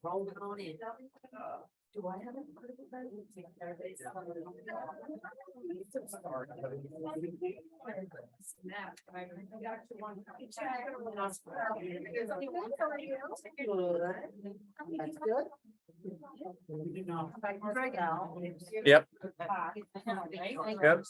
Roll it on in. Do I have a critical vote? That's good. Yep. Yep.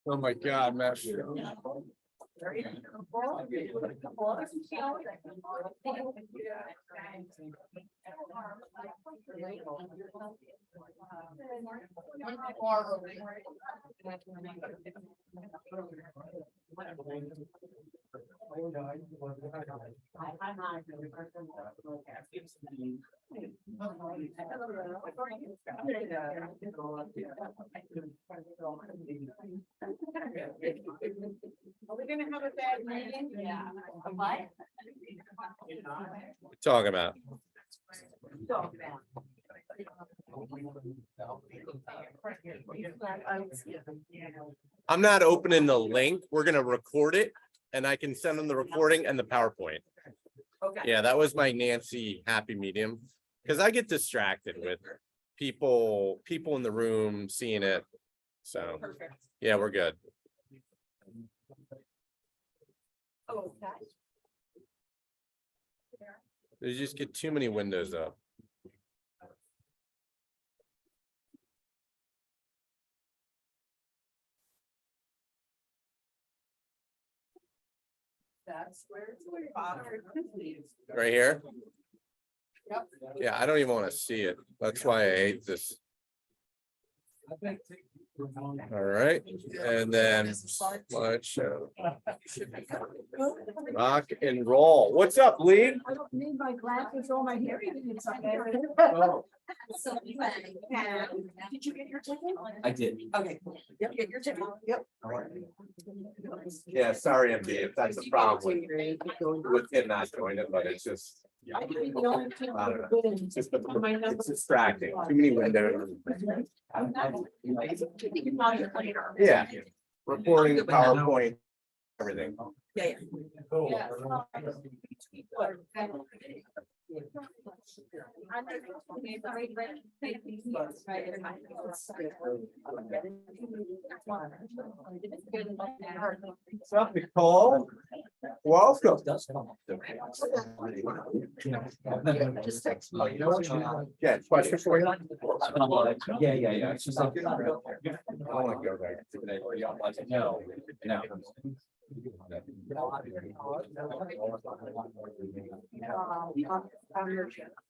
Oh my God, Mesh. Are we gonna have a bad meeting? Yeah. What? Talking about. I'm not opening the link. We're gonna record it and I can send them the recording and the PowerPoint. Okay. Yeah, that was my Nancy happy medium. Cause I get distracted with people in the room seeing it. So, Perfect. yeah, we're good. Okay. They just get too many windows up. That's where Father is. Right here? Yep. Yeah, I don't even want to see it. That's why I hate this. All right, and then slideshow. Rock and roll. What's up, Lee? I don't need my glasses or my hearing aids. Did you get your ticket? I did. Okay. Yep, get your ticket. Yep. Yeah, sorry, MD, if that's a problem with him not joining, but it's just. I could be the only two I who don't are know. good in- It's just the- my number. it's distracting, too many windows. I'm not- You might have played her. Yeah, recording, PowerPoint, everything. Yeah, yeah. What's up, Nicole? Welcome. Just text me. Yeah, question for you? Yeah. It's just like. I don't want to go there. No, no.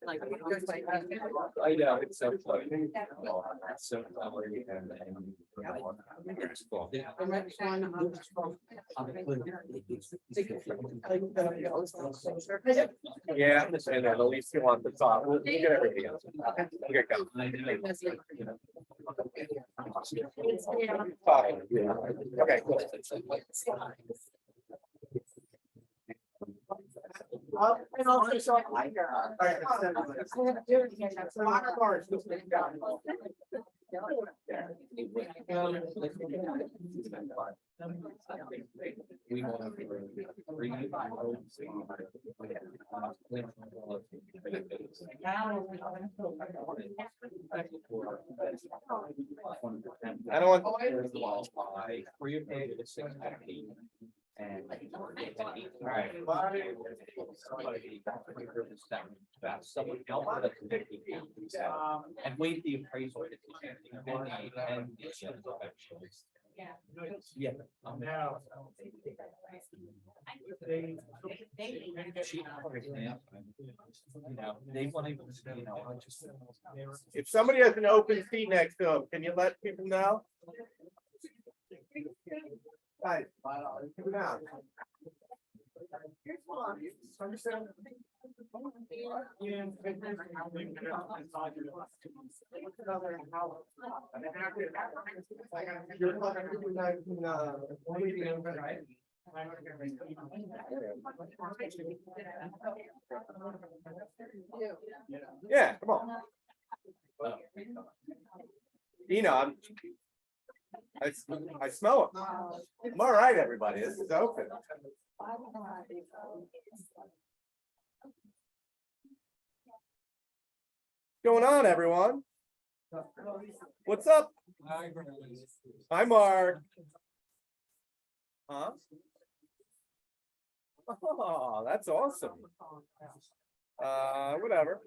Like, I know, it's so funny. It's so funny. the next one. Yeah, and then at least you want the top. We'll get everything else. Okay, go. Okay, cool. And also, so I. We want to bring. I don't want. Were you paid at 6:15? And. Right. Someone else. And wait the appraisal. Yeah. Now. They want to, just. If somebody has an open seat next to them, can you let people know? Guys, come down. Yeah, come on. You know, I smell it. I'm all right, everybody. This is open. What's going on, everyone? What's up? Hi, Mark. Huh? Oh, that's awesome. Whatever.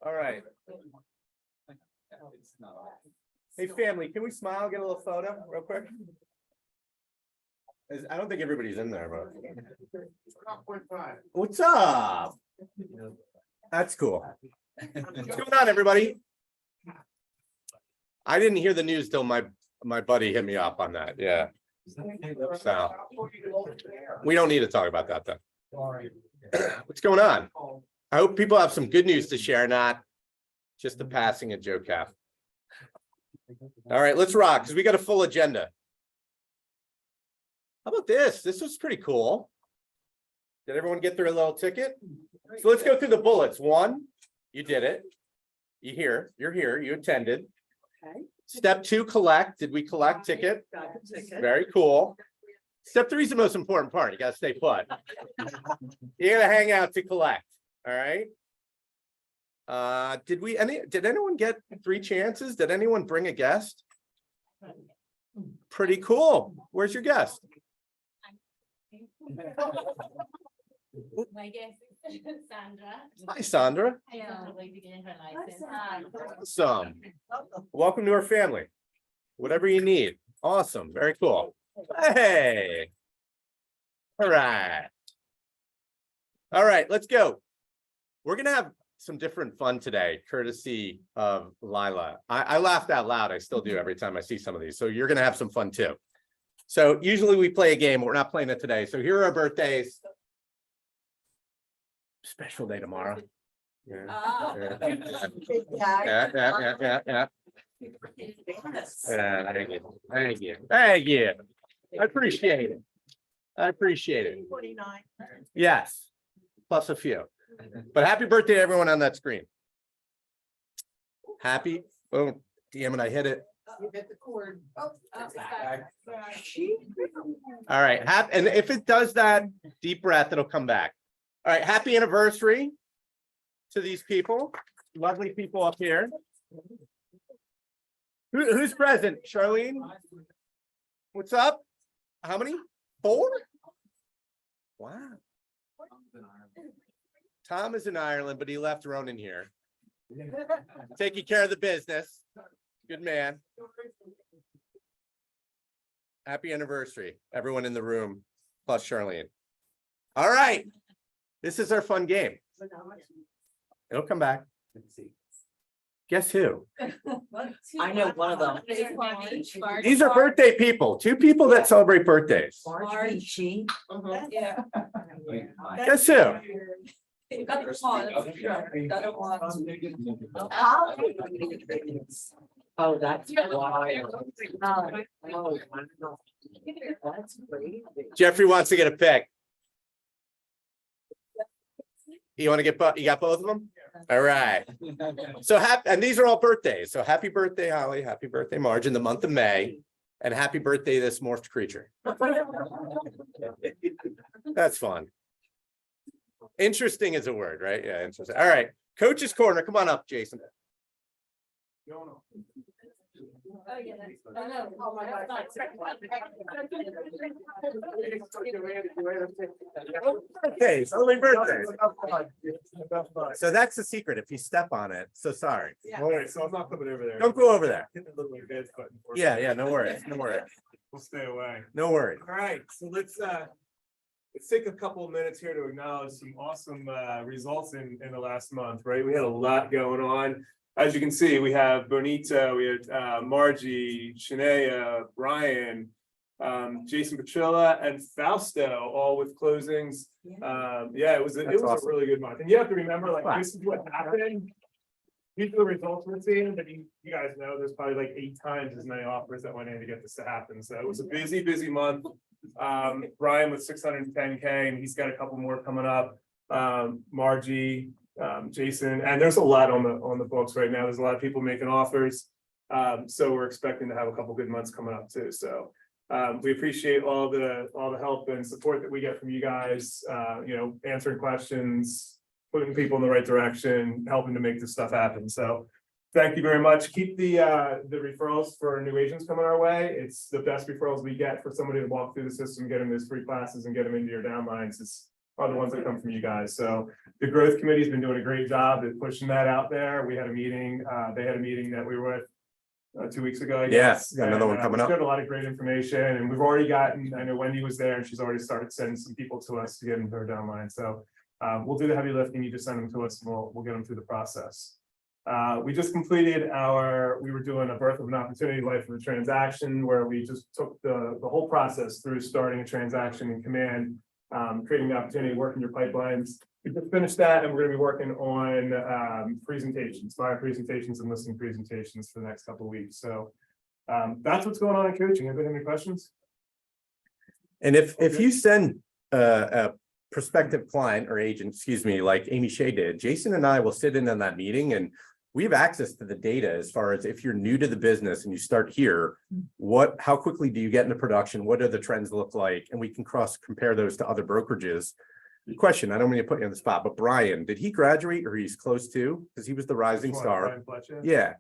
All right. Hey, family, can we smile, get a little photo real quick? I don't think everybody's in there, but. What's up? That's cool. What's going on, everybody? I didn't hear the news till my buddy hit me up on that. Yeah. So we don't need to talk about that then. What's going on? I hope people have some good news to share, not just the passing of Joe Caff. All right, let's rock because we got a full agenda. How about this? This was pretty cool. Did everyone get their little ticket? So let's go through the bullets. 1, you did it. You're here, you attended. Okay. Step 2, collect. Did we collect ticket? Got the ticket. Very cool. Step 3 is the most important part. You gotta stay put. You gotta hang out to collect. All right. Did anyone get 3 chances? Did anyone bring a guest? Pretty cool. Where's your guest? My guest is Sandra. Hi, Sandra. Recently began her license. Awesome. Welcome to our family. Whatever you need. Awesome. Very cool. Hey. All right. All right, let's go. We're going to have some different fun today, courtesy of Lila. I laughed out loud. I still do every time I see some of these. So you're going to have some fun too. So usually we play a game, but we're not playing it today. So here are our birthdays. Special day tomorrow. Yeah. Yeah. Thank you. I appreciate it. 49. Yes, plus a few. But happy birthday to everyone on that screen. Happy, oh, damn it, I hit it. You hit the cord. Oh, All right, and if it does that, deep breath, it'll come back. All right, happy anniversary to these people, lovely people up here. Who's present? Charlene? What's up? How many? 4? Wow. Tom is in Ireland, but he left Ronan here. Taking care of the business. Good man. Happy anniversary, everyone in the room, plus Charlene. All right. This is our fun game. It'll come back. Guess who? I know one of them. These are birthday people, 2 people that celebrate birthdays. Margie. She. Yeah. Guess who? Got the Oh, that's why. Oh, that's great. Jeffrey wants to get a pick. You want to get, you got both of them? All right. So and these are all birthdays. So happy birthday, Holly. Happy birthday, Marge, in the month of May. And happy birthday, this morphed creature. That's fun. Interesting is a word, right? Yeah, interesting. All right. Coach's Corner. Come on up, Jason. Oh, yeah. Oh my God. Birthdays, only birthdays. So that's the secret. If you step on it, so sorry. All right, so I'm not coming over there. Don't go over there. Hit the little bed button for Yeah, no worries. No worries. We'll stay away. No worries. All right, so let's take a couple of minutes here to acknowledge some awesome results in the last month, right? We had a lot going on. As you can see, we have Bonita, we had Margie, Shania, Brian, Jason Petrilla, and Fausto, all with closings. Yeah, it was a awesome. really good month. And you have to remember, like, this is what happened. These are the results we're seeing, but you guys know there's probably like 8 times as many offers that went in to get this to happen. So it was a busy month. Brian with 610K, and he's got a couple more coming up. Margie, Jason, and there's a lot on the books right now. There's a lot of people making offers. So we're expecting to have a couple good months coming up too. So we appreciate all the help and support that we get from you guys, answering questions, putting people in the right direction, helping to make this stuff happen. So thank you very much. Keep the referrals for new agents coming our way. It's the best referrals we get for somebody to walk through the system, get them those free classes and get them into your downlines. Are the ones that come from you guys. So the growth committee's been doing a great job at pushing that out there. We had a meeting, they had a meeting that we were with 2 weeks ago, I guess. Got another one coming up. Shared a lot of great information, and we've already gotten, I know Wendy was there and she's already started sending some people to us to get into her downline. So we'll do the heavy lifting. You just send them to us and we'll get them through the process. We just completed we were doing a birth of an opportunity life of a transaction where we just took the whole process through starting a transaction in Command, creating the opportunity, working your pipelines. We just finished that and we're gonna be working on presentations, buyer presentations and listing presentations for the next couple of weeks. So that's what's going on in coaching. Anybody have any questions? And if you send a prospective client or agent, excuse me, like Amy Shea did, Jason and I will sit in on that meeting and we have access to the data as far as if you're new to the business and you start here, how quickly do you get into production? What do the trends look like? And we can cross compare those to other brokerages. Question, I don't mean to put you on the spot, but Brian, did he graduate or he's close to? Because he was the rising star. Brian Fletcher? Yeah.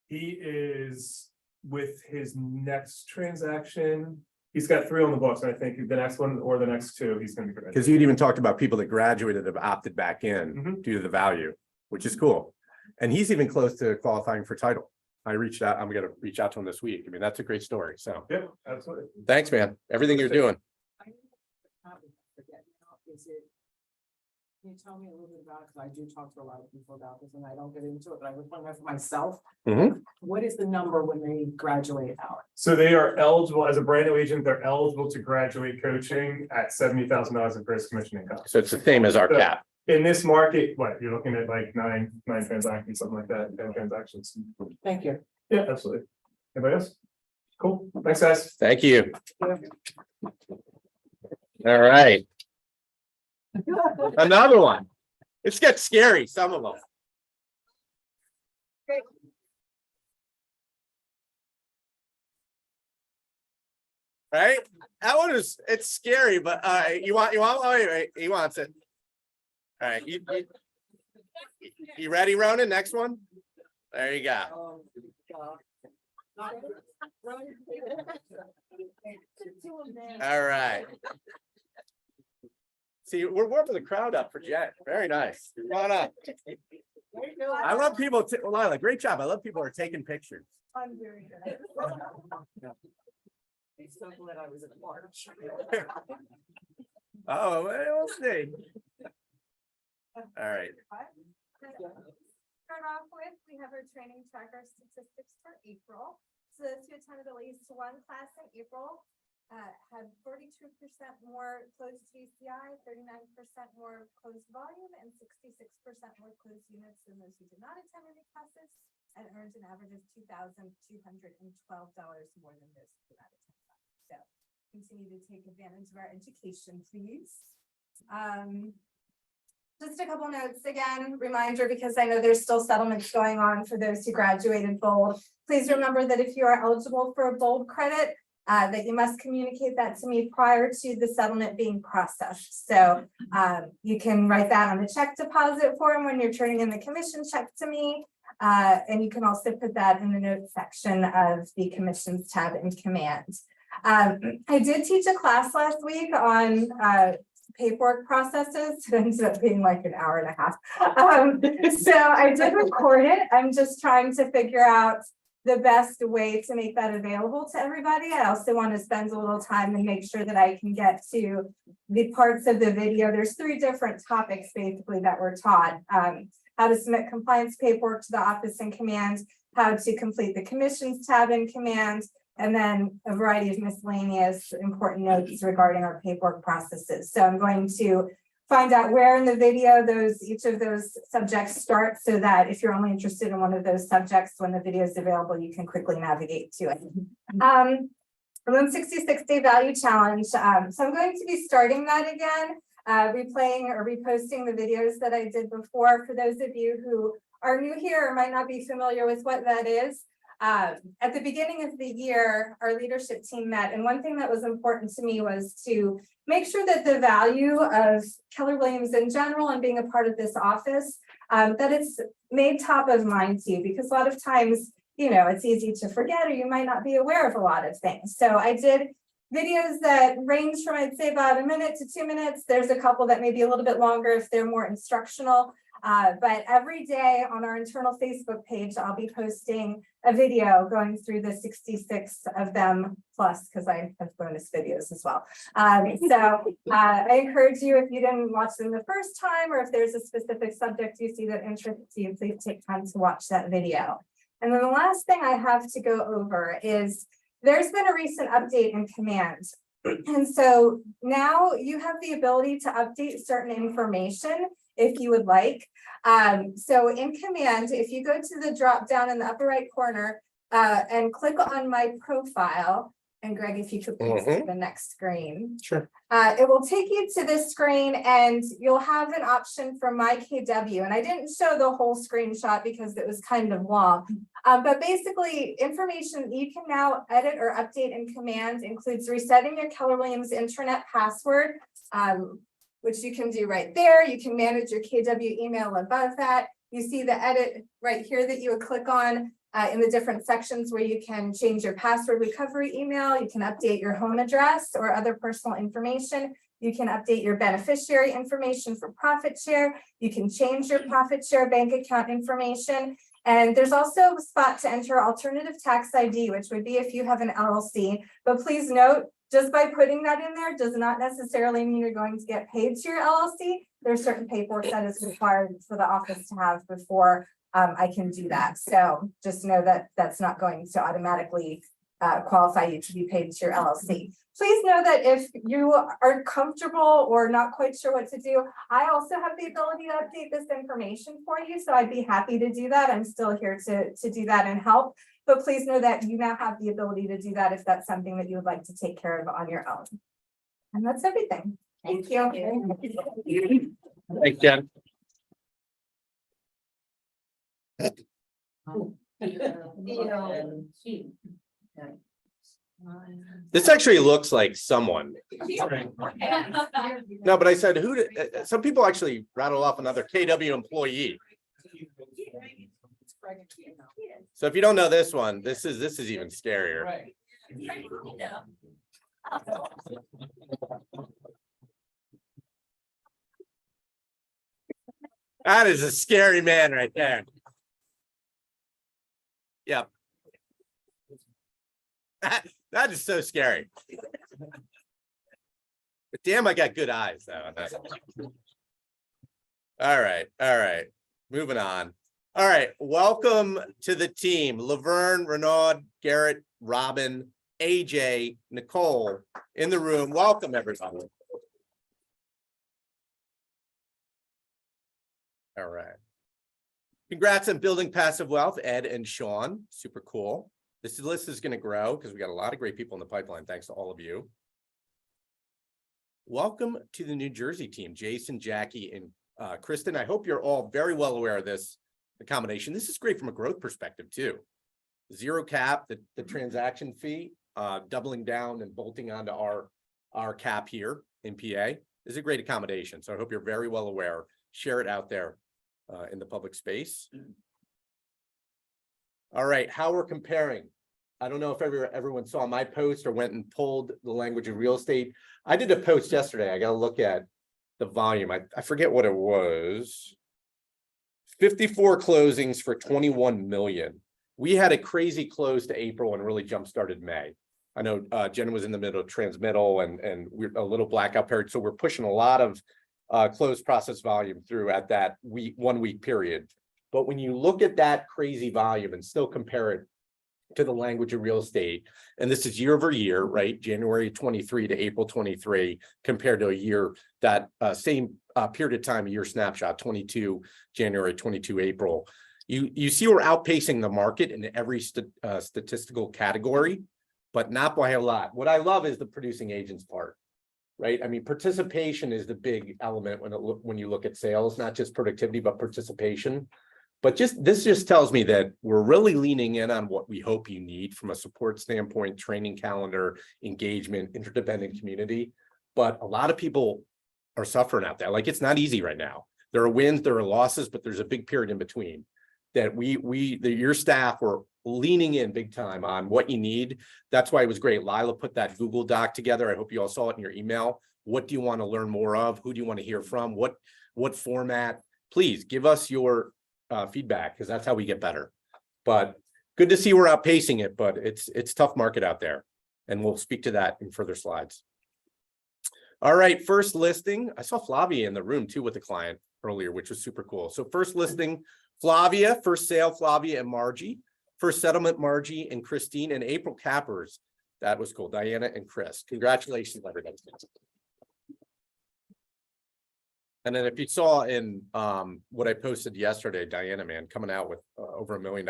He is with his next transaction. He's got 3 on the books, and I think the next one or the next 2, he's gonna be great. Because you'd even talked about people that graduated have opted back in due to the value, which is cool. And he's even close to qualifying for title. I'm gonna reach out to him this week. I mean, that's a great story. So Yeah, absolutely. thanks, man. Everything you're doing. Can you tell me a little bit about it? Because I do talk to a lot of people about this and I don't get into it, but I would want to know for myself. Mhm. What is the number when they graduate out? So they are eligible, as a brand new agent, they're eligible to graduate coaching at $70,000 of gross commission income. So it's the same as our cap. In this market, what, you're looking at like nine transactions, something like that, 10 transactions. Thank you. Yeah, absolutely. Anybody else? Cool. Thanks, guys. Thank you. All right. Another one. It gets scary, some of them. Right? That one it's scary, but you want, wait, he wants it. All right, you ready, Ronan? Next one? There you go. All right. See, we're warming the crowd up for Jen. Very nice. Come on up. I love people, Lila, great job. I love people who are taking pictures. I'm very good. I'm so glad I was in March. Oh, well, we'll see. All right. Start off with, we have our training tracker statistics for April. So those who attended at least one class in April had 42% more closed GCI, 39% more closed volume, and 66% more closed units than those who did not attend any classes, and earned an average of $2,212 more than those who did not attend classes. So continue to take advantage of our education, please. Just a couple notes again, reminder, because I know there's still settlements going on for those who graduated Bold. Please remember that if you are eligible for a Bold credit, that you must communicate that to me prior to the settlement being processed. So you can write that on the check deposit form when you're turning in the commission check to me. And you can also put that in the notes section of the commissions tab in Command. I did teach a class last week on paperwork processes. It ended up being like an hour and a half. So I did record it. I'm just trying to figure out the best way to make that available to everybody. I also want to spend a little time and make sure that I can get to the parts of the video. There's 3 different topics basically that were taught. How to submit compliance paperwork to the office in Command, how to complete the commissions tab in Command, and then a variety of miscellaneous important notes regarding our paperwork processes. So I'm going to find out where in the video each of those subjects start, so that if you're only interested in one of those subjects, when the video is available, you can quickly navigate to it. The 60-60 value challenge. So I'm going to be starting that again. replaying or reposting the videos that I did before. For those of you who are new here or might not be familiar with what that is, at the beginning of the year, our leadership team met, and one thing that was important to me was to make sure that the value of Keller Williams in general and being a part of this office, that it's made top of mind to you, because a lot of times, you know, it's easy to forget or you might not be aware of a lot of things. So I did videos that range from, I'd say, about 1 minute to 2 minutes. There's a couple that may be a little bit longer if they're more instructional. But every day on our internal Facebook page, I'll be posting a video going through the 66 of them plus, because I have bonus videos as well. I encourage you, if you didn't watch them the first time, or if there's a specific subject you see that interests you, please take time to watch that video. And then the last thing I have to go over is there's been a recent update in Command. And so now you have the ability to update certain information if you would like. So in Command, if you go to the drop down in the upper right corner and click on my profile, and Greg, if you could please to the next screen. Sure. It will take you to this screen and you'll have an option for My KW. And I didn't show the whole screenshot because it was kind of long. But basically, information you can now edit or update in Command includes resetting your Keller Williams internet password, which you can do right there. You can manage your KW email above that. You see the edit right here that you would click on in the different sections where you can change your password recovery email. You can update your home address or other personal information. You can update your beneficiary information for profit share. You can change your profit share bank account information. And there's also a spot to enter alternative tax ID, which would be if you have an LLC. But please note, just by putting that in there does not necessarily mean you're going to get paid to your LLC. There's certain paperwork that is required for the office to have before I can do that. So just know that that's not going to automatically qualify you to be paid to your LLC. Please know that if you are comfortable or not quite sure what to do, I also have the ability to update this information for you. So I'd be happy to do that. I'm still here to do that and help. But please know that you now have the ability to do that if that's something that you would like to take care of on your own. And that's everything. Thank you. Thanks, Jen. This actually looks like someone. No, but I said, who did, some people actually rattle off another KW employee. So if you don't know this one, this is even scarier. Right. That is a scary man right there. Yep. That is so scary. But damn, I got good eyes though. All right. Moving on. All right, welcome to the team. Laverne, Renaud, Garrett, Robin, AJ, Nicole in the room. Welcome, everybody. All right. Congrats on building passive wealth, Ed and Sean. Super cool. This list is going to grow because we got a lot of great people in the pipeline. Thanks to all of you. Welcome to the New Jersey team, Jason, Jackie, and Kristen. I hope you're all very well aware of this accommodation. This is great from a growth perspective too. Zero cap, the transaction fee, doubling down and bolting onto our cap here in PA is a great accommodation. So I hope you're very well aware. Share it out there in the public space. All right, how we're comparing. I don't know if everyone saw my post or went and pulled the language of real estate. I did a post yesterday. I got to look at the volume. I forget what it was. 54 closings for 21 million. We had a crazy close to April and really jump-started May. I know Jen was in the middle of transmittal and we're a little blackout period. So we're pushing a lot of closed process volume through at that 1 week period. But when you look at that crazy volume and still compare it to the language of real estate, and this is year over year, right? January 23 to April 23, compared to a year that same period of time, a year snapshot, 22 January, 22 April. You see we're outpacing the market in every statistical category, but not by a lot. What I love is the producing agents part. right? I mean, participation is the big element when you look at sales, not just productivity, but participation. But this just tells me that we're really leaning in on what we hope you need from a support standpoint, training calendar, engagement, interdependent community. But a lot of people are suffering out there. Like, it's not easy right now. There are wins, there are losses, but there's a big period in between that your staff were leaning in big time on what you need. That's why it was great. Lila put that Google Doc together. I hope you all saw it in your email. What do you want to learn more of? Who do you want to hear from? What format? Please give us your feedback, because that's how we get better. But good to see we're outpacing it, but it's tough market out there. And we'll speak to that in further slides. All right, first listing. I saw Flavia in the room too with the client earlier, which was super cool. So first listing, Flavia, first sale, Flavia and Margie. First settlement, Margie and Christine, and April cappers. That was cool. Diana and Chris. Congratulations, everybody. And then if you saw in what I posted yesterday, Diana, man, coming out with over $1 million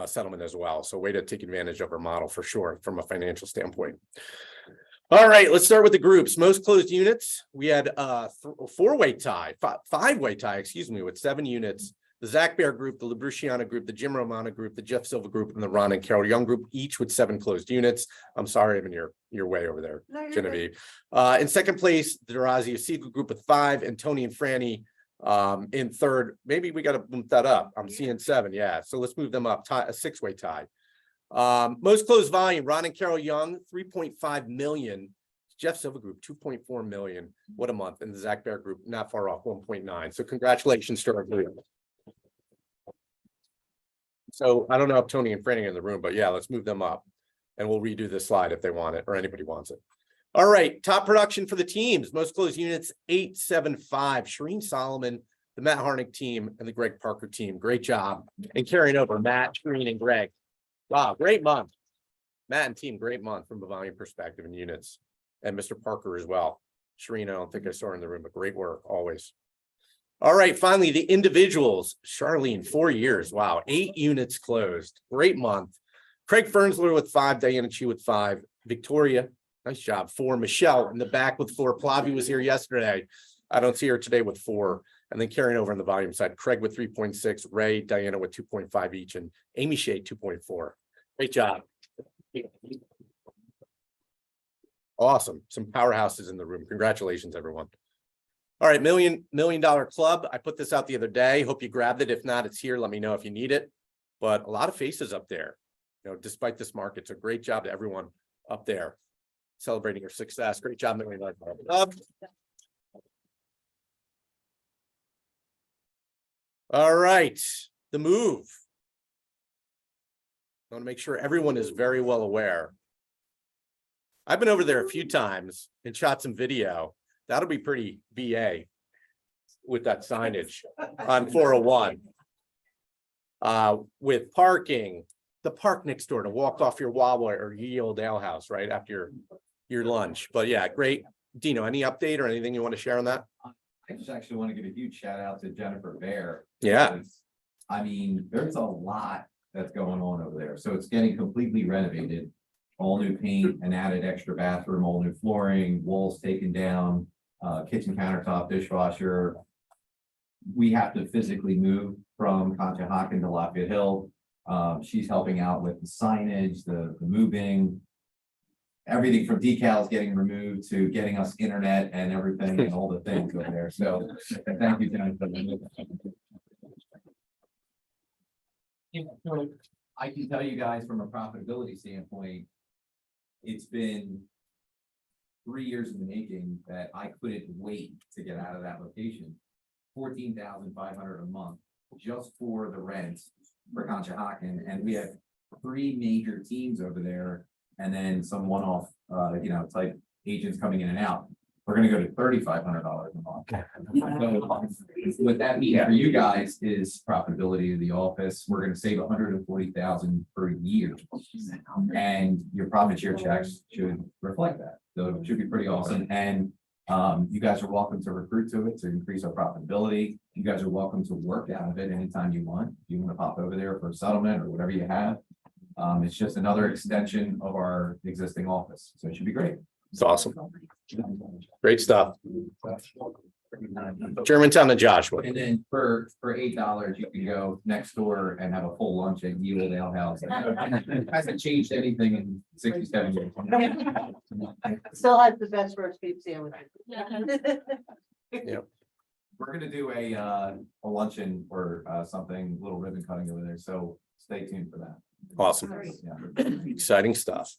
settlement as well. So way to take advantage of our model for sure from a financial standpoint. All right, let's start with the groups. Most closed units. We had five-way tie, excuse me, with 7 units. The Zach Bear group, the Labruciana group, the Jim Romana group, the Jeff Silva group, and the Ron and Carol Young group, each with 7 closed units. I'm sorry, I'm in your way over there, No, you're Genevieve. In second place, the Durazi Seagull group with 5, and Tony and Franny in third. Maybe we got to bump that up. I'm seeing 7. Yeah, so let's move them up. A 6-way tie. Most closed volume, Ron and Carol Young, 3.5 million. Jeff Silva group, 2.4 million. What a month. And the Zach Bear group, not far off, 1.9. So congratulations to our group. So I don't know if Tony and Franny are in the room, but yeah, let's move them up and we'll redo this slide if they want it or anybody wants it. All right, top production for the teams. Most closed units, 875. Shireen Solomon, the Matt Harnick team, and the Greg Parker team. Great job. And carrying over Matt, Shireen, and Greg. Wow, great month. Matt and team, great month from a volume perspective in units. And Mr. Parker as well. Shireen, I don't think I saw her in the room, but great work always. All right, finally, the individuals. Charlene, 4 years. Wow, 8 units closed. Great month. Craig Fernsler with 5, Diana Chu with 5. Victoria, nice job, 4. Michelle in the back with 4. Flavia was here yesterday. I don't see her today with 4. And then carrying over on the volume side, Craig with 3.6, Ray, Diana with 2.5 each, and Amy Shea 2.4. Great job. Awesome. Some powerhouses in the room. Congratulations, everyone. All right, $1 million club. I put this out the other day. Hope you grabbed it. If not, it's here. Let me know if you need it. But a lot of faces up there, despite this market. So great job to everyone up there celebrating your success. Great job, $1 million club. All right, the move. I want to make sure everyone is very well aware. I've been over there a few times and shot some video. That'll be pretty BA with that signage on 401. With parking, the park next door to walk off your Wawa or Ye Old Ale House right after your lunch. But yeah, great. Dino, any update or anything you want to share on that? I just actually want to give a huge shout out to Jennifer Bear. Yeah. I mean, there's a lot that's going on over there. So it's getting completely renovated. All new paint, an added extra bathroom, all new flooring, walls taken down, kitchen countertop, dishwasher. We have to physically move from Conshohocken to Lafayette Hill. She's helping out with the signage, the moving, everything from decals getting removed to getting us internet and everything and all the things over there. So thank you, Jennifer. I can tell you guys from a profitability standpoint, it's been 3 years in the making that I couldn't wait to get out of that location. $14,500 a month just for the rent for Conshohocken, and we have 3 major teams over there, and then some one-off, type agents coming in and out. We're going to go to $3,500 a month. So what that means for you guys is profitability of the office. We're going to save $140,000 per year, and your profit share checks should reflect that. So it should be pretty awesome. And you guys are welcome to recruit to it to increase our profitability. You guys are welcome to work out of it anytime you want. If you want to pop over there for a settlement or whatever you have, it's just another extension of our existing office. So it should be great. It's awesome. Great stuff. Germantown to Joshua. And then for $8, you can go next door and have a full lunch at Yule Ale House. Hasn't changed anything in 67 years. Still has the best roast beef sandwich. We're gonna do a luncheon or something, little ribbon cutting over there, so stay tuned for that. Awesome. Yeah. Exciting stuff.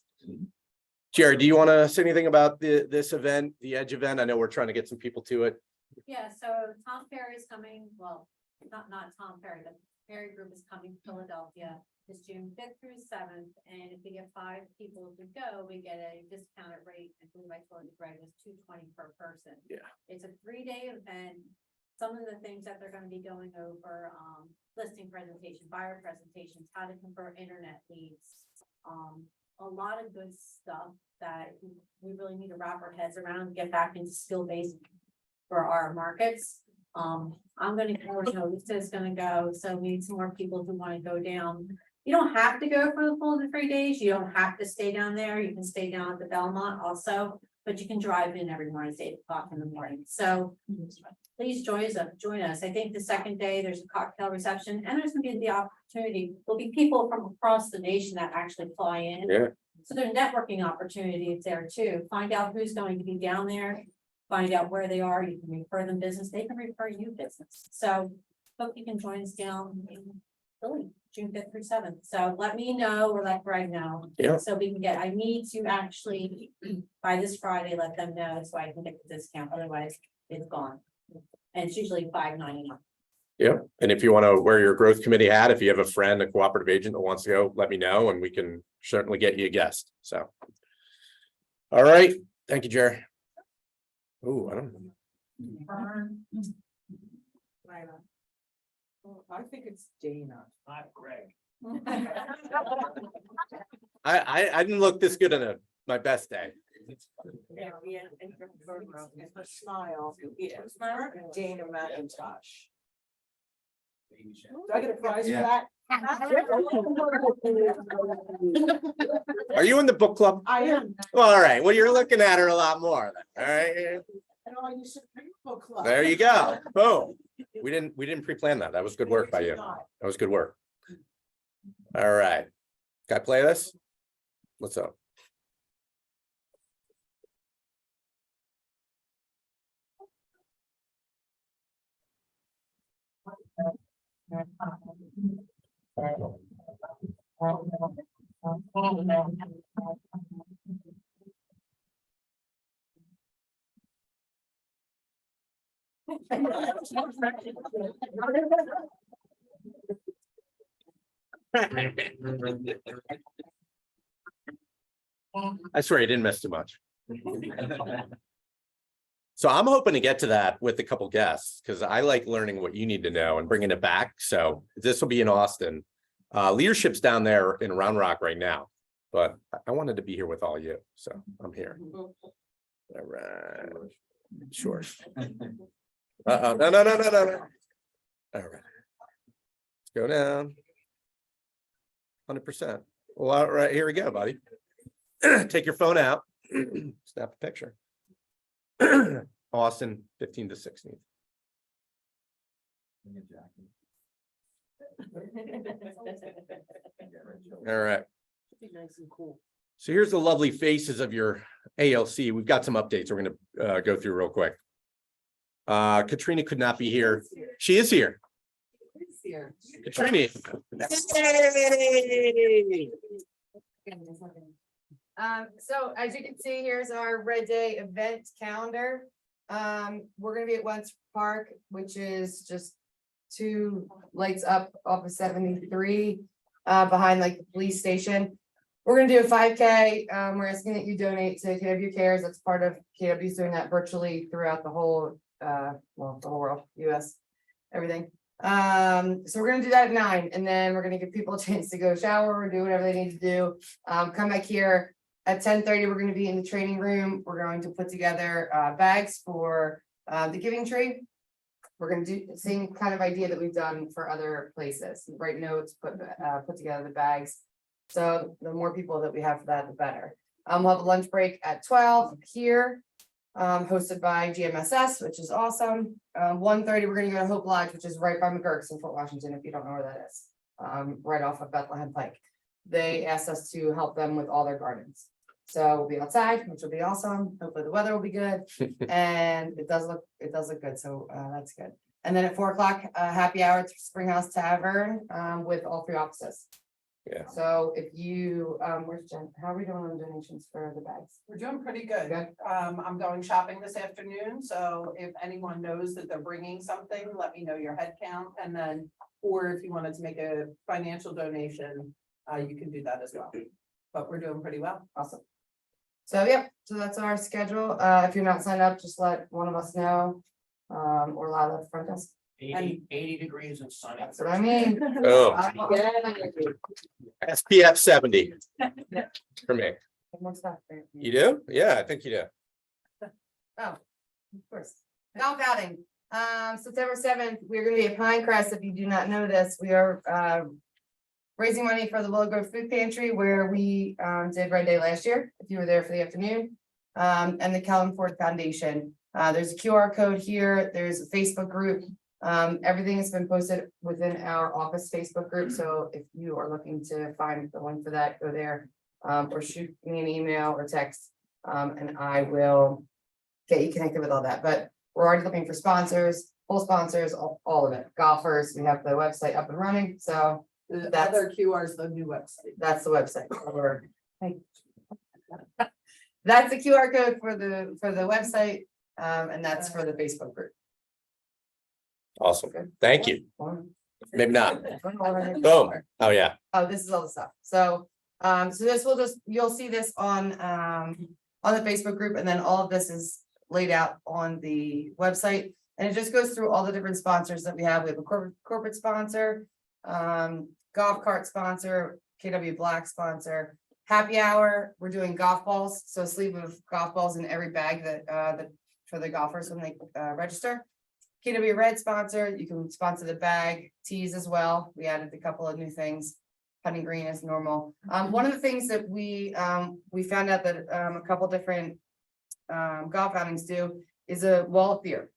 Jared, do you want to say anything about this event, the Edge event? I know we're trying to get some people to it. Yeah, so Tom Ferry is coming, well, not Tom Ferry, the Ferry Group is coming to Philadelphia. It's June 5th through 7th, and if we get 5 people to go, we get a discounted rate. I believe I told you, Greg, it's $220 per person. Yeah. It's a 3-day event. Some of the things that they're gonna be going over, listing presentation, buyer presentations, how to convert internet leads. A lot of good stuff that we really need to wrap our heads around, get back into skill-based for our markets. I'm gonna go, Lisa's gonna go, so we need some more people who wanna go down. You don't have to go for the full 3 days, you don't have to stay down there, you can stay down at the Belmont also, but you can drive in every morning, it's 8 o'clock in the morning, so. Please join us, I think the second day, there's a cocktail reception, and there's gonna be the opportunity, there'll be people from across the nation that actually fly in. Yeah. So there are networking opportunities there too, find out who's going to be down there. Find out where they are, you can refer them business, they can refer you business, so hope you can join us down in Philly, June 5th through 7th, so let me know or let Greg know. Yeah. So we can get, I need to actually, by this Friday, let them know so I can get the discount, otherwise it's gone. And it's usually $5.99. Yeah, and if you want to wear your growth committee hat, if you have a friend, a cooperative agent that wants to go, let me know and we can certainly get you a guest, so. All right, thank you, Jerry. Oh, I don't. I think it's Dana, not Greg. I didn't look this good on my best day. Yeah, and her smile, yeah, Dana McIntosh. Do I get a prize for Yeah. that? Are you in the book club? I am. Well, all right, well, you're looking at her a lot more then, all right? And you should read book club. There you go, boom. We didn't pre-plan that, that was good work by you, that was good work. All right, can I play this? What's up? I swear you didn't miss too much. So I'm hoping to get to that with a couple guests because I like learning what you need to know and bringing it back. So this will be in Austin. Leadership's down there in Round Rock right now, but I wanted to be here with all you, so I'm here. All right, sure. No. All right, let's go down. 100%. Well, all right, here we go, buddy. Take your phone out, snap a picture. Austin, 15 to 16. All right. Nice and cool. So here's the lovely faces of your ALC. We've got some updates we're going to go through real quick. Katrina could not be here. She is here. Katrina. So as you can see, here's our Red Day event calendar. We're gonna be at Wentz Park, which is just 2 lights up off of 73, behind like the police station. We're gonna do a 5K. We're asking that you donate to KW Cares. That's part of KW's doing that virtually throughout the whole, well, the whole world, US, everything. So we're gonna do that at 9, and then we're gonna give people a chance to go shower or do whatever they need to do. Come back here at 10:30. We're gonna be in the training room. We're going to put together bags for the giving tree. We're gonna do the same kind of idea that we've done for other places. Write notes, put together the bags. So the more people that we have for that, the better. We'll have a lunch break at 12 here. Hosted by GMSS, which is awesome. 1:30, we're gonna go to Hope Lodge, which is right by McGurk's in Fort Washington, if you don't know where that is. Right off of Bethlehem Pike. They asked us to help them with all their gardens. So we'll be outside, which will be awesome. Hopefully the weather will be good. And it does look good, so that's good. And then at 4 o'clock, happy hour at Springhouse Tavern, with all 3 offices. Yeah. So if you, where's Jen? How are we doing on donations for the bags? We're doing pretty good. Good. I'm going shopping this afternoon, so if anyone knows that they're bringing something, let me know your head count, and then, or if you wanted to make a financial donation, you can do that as well. But we're doing pretty well. Awesome. So, yep, so that's our schedule. If you're not signed up, just let one of us know. Or Lila at the front desk. 80 degrees and sunny. That's what I mean. Oh, Yeah. SPF 70 for me. More stuff there. You do? Yeah, I think you do. Oh, of course. Golf outing. September 7th, we're gonna be at Pinecrest. If you do not know this, we are raising money for the Willow Grove Food Pantry, where we did Red Day last year, if you were there for the afternoon. And the Calvin Ford Foundation. There's a QR code here. There's a Facebook group. Everything has been posted within our office Facebook group. So if you are looking to find the link for that, go there. Or shoot me an email or text. And I will get you connected with all that. But we're already looking for sponsors, full sponsors, all of it. Golfers, we have the website up and running. So The That's- other QR is the new website. that's the website. That's the QR code for the website. And that's for the Facebook group. Awesome. Thank you. Maybe not. Boom. Boom. Oh, yeah. Oh, this is all the stuff. So, so this will just, you'll see this on the Facebook group, and then all of this is laid out on the website. And it just goes through all the different sponsors that we have. We have a corporate sponsor, golf cart sponsor, KW Black sponsor, happy hour. We're doing golf balls, so a sleeve of golf balls in every bag that for the golfers when they register. KW Red sponsor, you can sponsor the bag, tees as well. We added a couple of new things. Putting green is normal. One of the things that we found out that a couple different golf outings do is a wall of beer.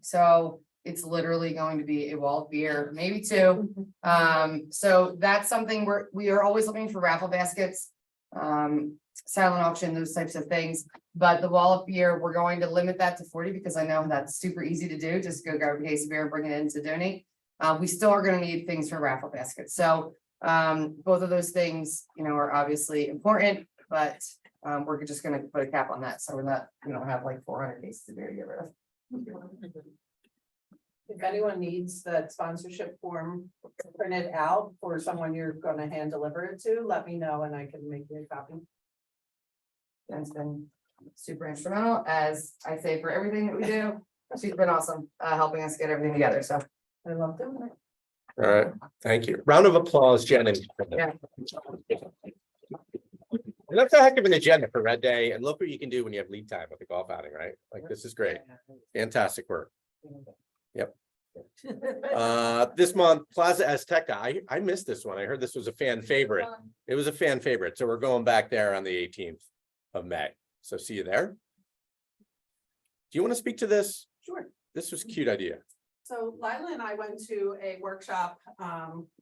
So it's literally going to be a wall of beer, maybe 2. So that's something we are always looking for raffle baskets, silent auction, those types of things. But the wall of beer, we're going to limit that to 40 because I know that's super easy to do. Just go grab a case of beer and bring it in to donate. We still are going to need things for raffle baskets. So both of those things, are obviously important, but we're just going to put a cap on that. So we don't have like 400 cases of beer to get rid of. If anyone needs that sponsorship form printed out for someone you're gonna hand deliver it to, let me know and I can make you a copy. Jen's been super instrumental, as I say, for everything that we do. She's been awesome, helping us get everything together. So I love doing it. All right. Thank you. Round of applause, Jen. Yeah. And that's a heck of an agenda for Red Day. And look what you can do when you have lead time with the golf outing, right? Like, this is great. Fantastic work. Yep. This month, Plaza Azteca. I missed this one. I heard this was a fan favorite. It was a fan favorite. So we're going back there on the 18th of May. So see you there. Do you want to speak to this? Sure. This was a cute idea. So Lila and I went to a workshop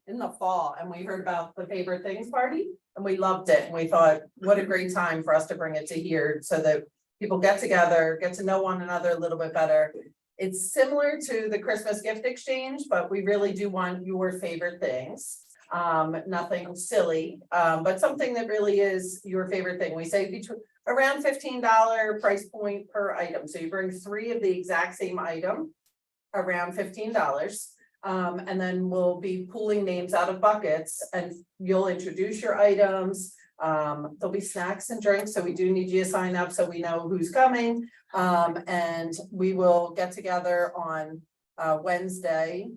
in the fall and we heard about the favorite things party and we loved it. And we thought, what a great time for us to bring it to here so that people get together, get to know one another a little bit better. It's similar to the Christmas gift exchange, but we really do want your favorite things. Nothing silly, but something that really is your favorite thing. We say between around $15 price point per item. So you bring 3 of the exact same item, around $15. And then we'll be pulling names out of buckets and you'll introduce your items. There'll be snacks and drinks. So we do need you to sign up so we know who's coming. And we will get together on Wednesday.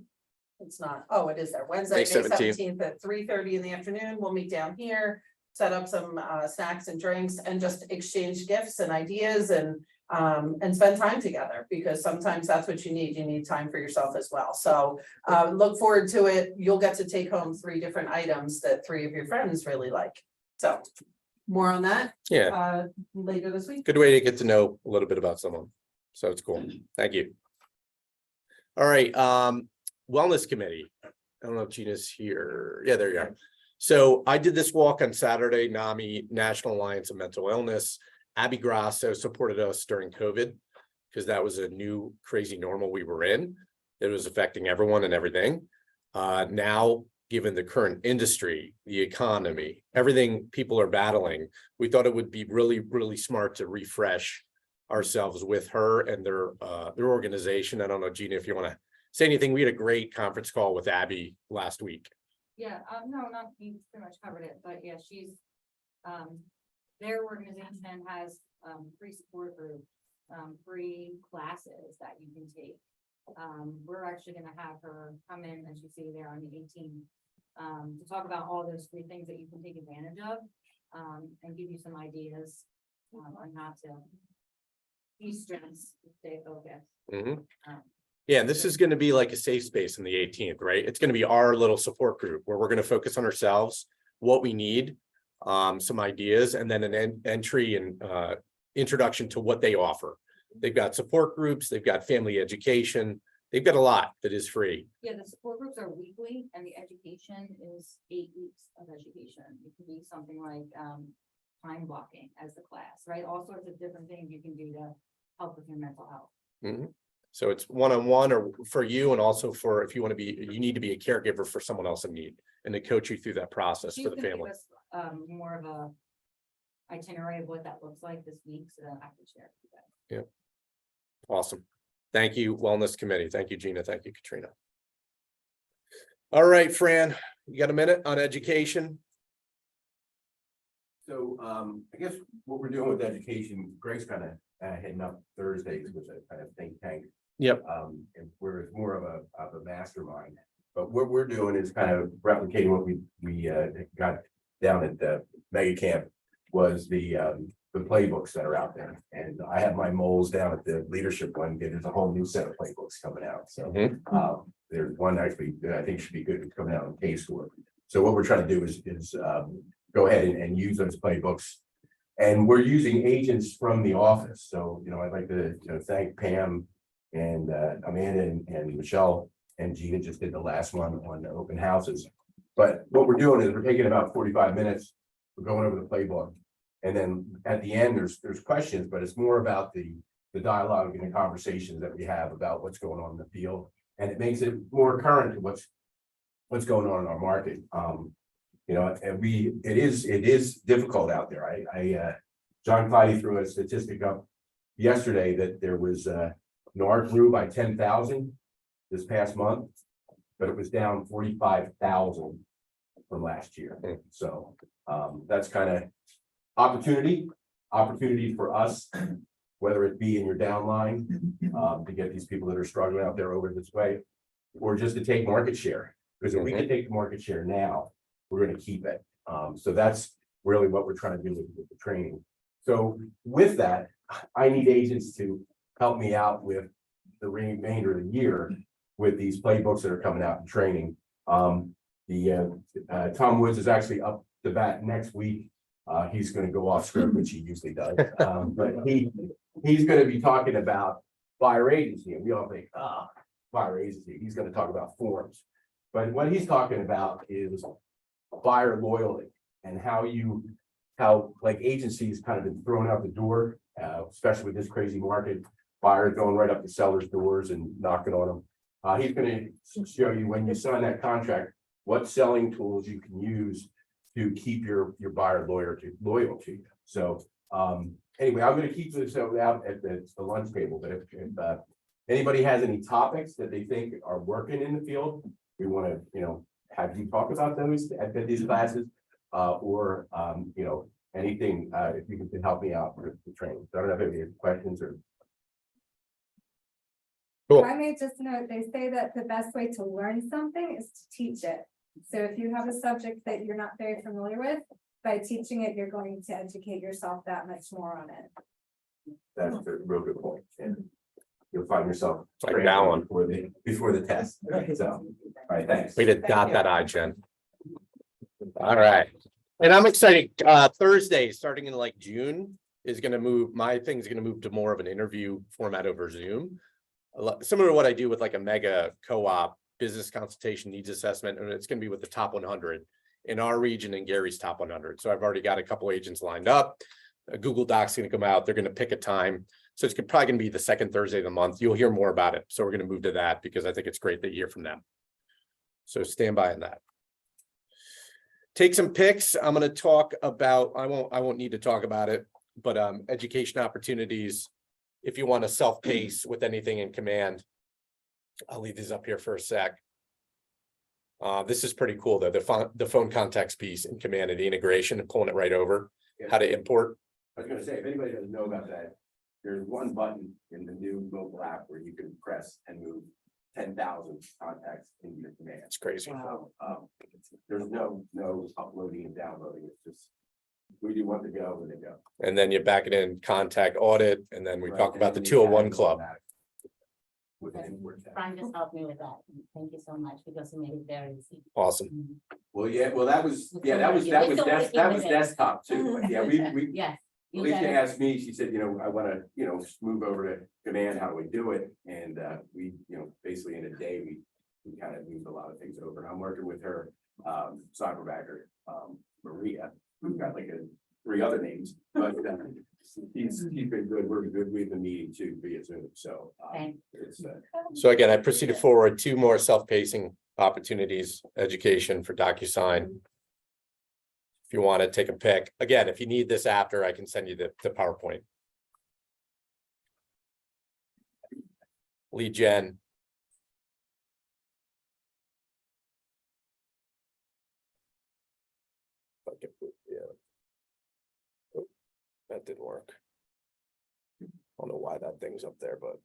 It's not, oh, it is there, Wednesday, May 17th at 3:30 in the afternoon. We'll meet down here, set up some snacks and drinks and just exchange gifts and ideas and spend time together because sometimes that's what you need. You need time for yourself as well. So look forward to it. You'll get to take home 3 different items that 3 of your friends really like. So more on that, Yeah, later this week. good way to get to know a little bit about someone. So it's cool. Thank you. All right, Wellness Committee. I don't know if Gina's here. Yeah, there you are. So I did this walk on Saturday, NAMI, National Alliance of Mental Illness. Abby Grasso supported us during COVID because that was a new crazy normal we were in. It was affecting everyone and everything. Now, given the current industry, the economy, everything people are battling, we thought it would be really, really smart to refresh ourselves with her and their organization. I don't know, Gina, if you want to say anything. We had a great conference call with Abby last week. Yeah, no, not, you pretty much covered it, but yeah, she's, their organization has, free support group, free classes that you can take. We're actually gonna have her come in, as you see there on the 18th, to talk about all those free things that you can take advantage of, and give you some ideas, on how to de-stress, stay focused. Mhm. Um, Yeah, and this is going to be like a safe space on the 18th, right? It's going to be our little support group where we're going to focus on ourselves, what we need, some ideas, and then an entry and introduction to what they offer. They've got support groups, they've got family education, they've got a lot that is free. Yeah, the support groups are weekly and the education is 8 weeks of education. It could be something like time blocking as the class, right? All sorts of different things you can do to help with your mental health. Mhm. So it's one-on-one or for you, and also for if you want to be, you need to be a caregiver for someone else in need and to coach you through that process She's for the gonna give family. us more of a itinerary of what that looks like this week, so that I can share it with you guys. Awesome. Thank you, Wellness Committee. Thank you, Gina. Thank you, Katrina. All right, Fran, you got a minute on education? So I guess what we're doing with education, Greg's kind of heading up Thursdays with a kind of think tank. Yep. And where it's more of a mastermind. But what we're doing is kind of replicating what we got down at the mega camp was the playbooks that are out there. And I have my moles down at the leadership one. There's a whole new set of playbooks coming out. So Mhm. there's one actually that I think should be good. It's coming out in K-Store. So what we're trying to do is go ahead and use those playbooks. And we're using agents from the office. So, I'd like to, thank Pam and Amanda and Michelle and Gina just did the last one on the open houses. But what we're doing is we're taking about 45 minutes. We're going over the playbook. And then at the end, there's questions, but it's more about the dialogue and the conversations that we have about what's going on in the field. And it makes it more current to what's going on in our market. And it is difficult out there. John Clyde threw a statistic up yesterday that there was NAR grew by 10,000 this past month, but it was down 45,000 from last year. So that's kind of opportunity for us, whether it be in your downline to get these people that are struggling out there over this way, or just to take market share. Because if we can take the market share now, we're going to keep it. So that's really what we're trying to do with the training. So with that, I need agents to help me out with the remainder of the year with these playbooks that are coming out in training. Tom Woods is actually up to bat next week. He's going to go off script, which he usually does. But he's going to be talking about buyer agency, and we all think, buyer agency. He's going to talk about forms. But what he's talking about is buyer loyalty and how like agencies kind of been thrown out the door, especially with this crazy market, buyers going right up to sellers' doors and knocking on them. He's going to show you when you sign that contract, what selling tools you can use to keep your buyer loyal to you. So anyway, I'm going to keep this out at the lunch table, but if anybody has any topics that they think are working in the field, we want to, have you talk about those at these classes, or, anything, if you can help me out with the training. So I don't know if you have questions or. Cool. I may just note, they say that the best way to learn something is to teach it. So if you have a subject that you're not very familiar with, by teaching it, you're going to educate yourself that much more on it. That's a real good point. And you'll find yourself. Like that one. Before the test. So, all right, thanks. Way to dot that I, Jen. All right. And I'm excited, Thursday, starting in like June, is gonna move, my thing's gonna move to more of an interview format over Zoom. Similar to what I do with like a mega co-op business consultation needs assessment, and it's gonna be with the top 100 in our region and Gary's top 100. So I've already got a couple agents lined up. Google Doc's gonna come out, they're gonna pick a time. So it's probably gonna be the second Thursday of the month. You'll hear more about it. So we're gonna move to that because I think it's great that you hear from them. So stand by on that. Take some pics. I'm gonna talk about, I won't need to talk about it, but education opportunities. If you want to self-pace with anything in Command, I'll leave these up here for a sec. This is pretty cool though, the phone context piece in Command and the integration and pulling it right over, how to import. I was gonna say, if anybody doesn't know about that, there's one button in the new mobile app where you can press and move 10,000 contacts into your command. It's crazy. So, there's no uploading and downloading, it's just, we do want to go when they go. And then you back it in contact audit, and then we Right, talk about the and then you 201 add club. that with the import tab. Brian just helped me with that. Thank you so much because he made it very easy. Awesome. Well, yeah, well, that was desktop too, but yeah, we. Yes. you Alicia better. asked me, she said, I wanna, move over to Command, how do we do it? And, we, basically in a day, we kind of moved a lot of things over. I'm working with her, cyberbacker, Maria, who's got like 3 other names, but, he's been good, we're good, we've been meeting too via Zoom, so, Okay. it's, So again, I proceeded forward 2 more self-pacing opportunities, education for DocuSign. If you want to take a pic, again, if you need this after, I can send you the PowerPoint. Lead gen. Oh, that didn't work. I don't know why that thing's up there, but.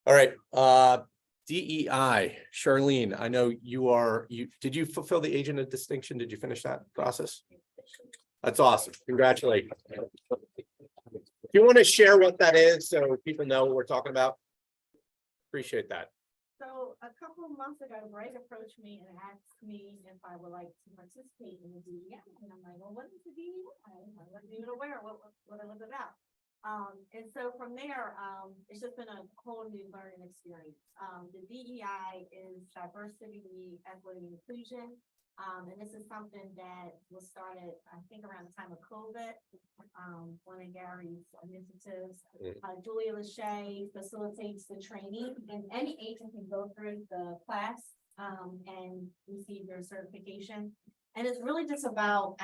All right, DEI, Charlene, I know did you fulfill the agent of distinction? Did you finish that process? That's awesome. Congratulations. Do you want to share what that is so people know what we're talking about? Appreciate that. So a couple of months ago, Greg approached me and asked me if I would like to participate in the DEI. And I'm like, well, what is the DEI? I wasn't even aware what it was about. And so from there, it's just been a whole new learning experience. The DEI is diversity, equity, and inclusion. And this is something that was started, I think, around the time of COVID. One of Gary's initiatives. Julia Lachey facilitates the training, and any agent can go through the class and receive their certification. And it's really just about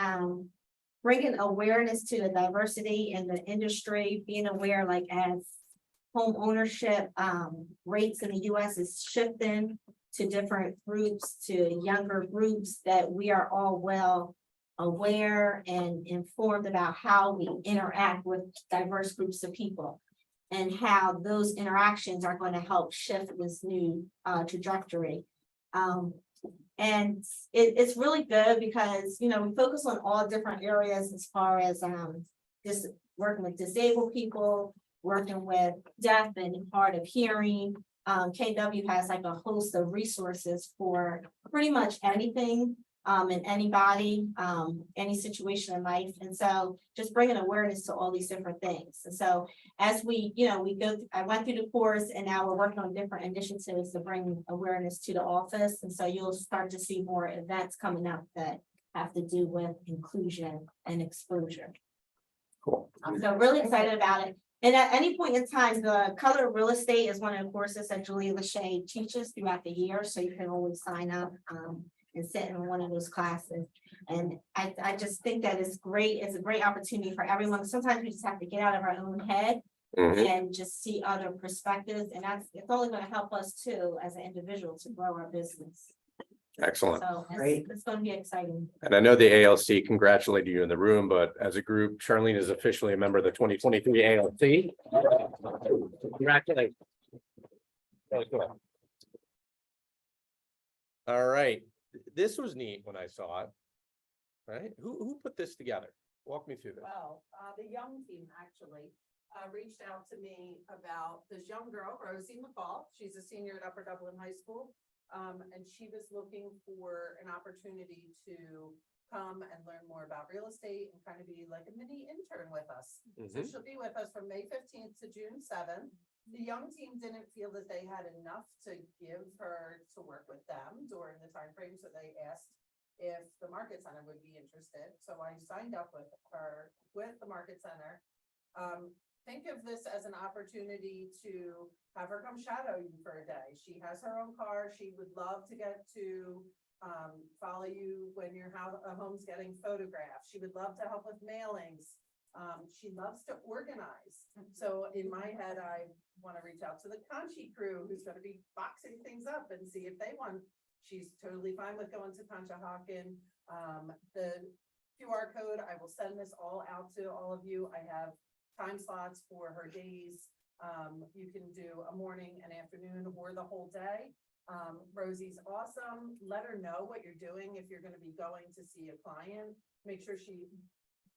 bringing awareness to the diversity in the industry, being aware, like as home ownership rates in the US is shifting to different groups, to younger groups, that we are all well aware and informed about how we interact with diverse groups of people and how those interactions are going to help shift this new trajectory. And it's really good because, we focus on all different areas as far as just working with disabled people, working with deaf and hard of hearing. KW has like a host of resources for pretty much anything and anybody, any situation in life. And so just bringing awareness to all these different things. And so as we I went through the course, and now we're working on different initiatives to bring awareness to the office. And so you'll start to see more events coming up that have to do with inclusion and exposure. Cool. I'm so really excited about it. And at any point in time, the color of real estate is one of the courses that Julia Lachey teaches throughout the year. So you can always sign up and sit in one of those classes. And I just think that it's great. It's a great opportunity for everyone. Sometimes we just have to get out of our own head and just see other perspectives. And it's only going to help us too, as an individual, to grow our business. Excellent. So it's going to be exciting. And I know the ALC congratulated you in the room, but as a group, Charlene is officially a member of the 2023 ALC. Congratulations. Very cool. All right. This was neat when I saw it. Right? Who put this together? Walk me through this. Well, the young team actually reached out to me about this young girl, Rosie McCall. She's a senior at Upper Dublin High School. And she was looking for an opportunity to come and learn more about real estate and kind of be like a mini intern with us. So Mhm. she'll be with us from May 15th to June 7th. The young team didn't feel that they had enough to give her to work with them during the time frame, so they asked if the Market Center would be interested. So I signed up with her, with the Market Center. Think of this as an opportunity to have her come shadow you for a day. She has her own car. She would love to get to follow you when your home's getting photographed. She would love to help with mailings. She loves to organize. So in my head, I want to reach out to the Conchi crew who's going to be boxing things up and see if they want. She's totally fine with going to Conshohocken. The QR code, I will send this all out to all of you. I have time slots for her days. You can do a morning, an afternoon, or the whole day. Rosie's awesome. Let her know what you're doing. If you're going to be going to see a client, make sure she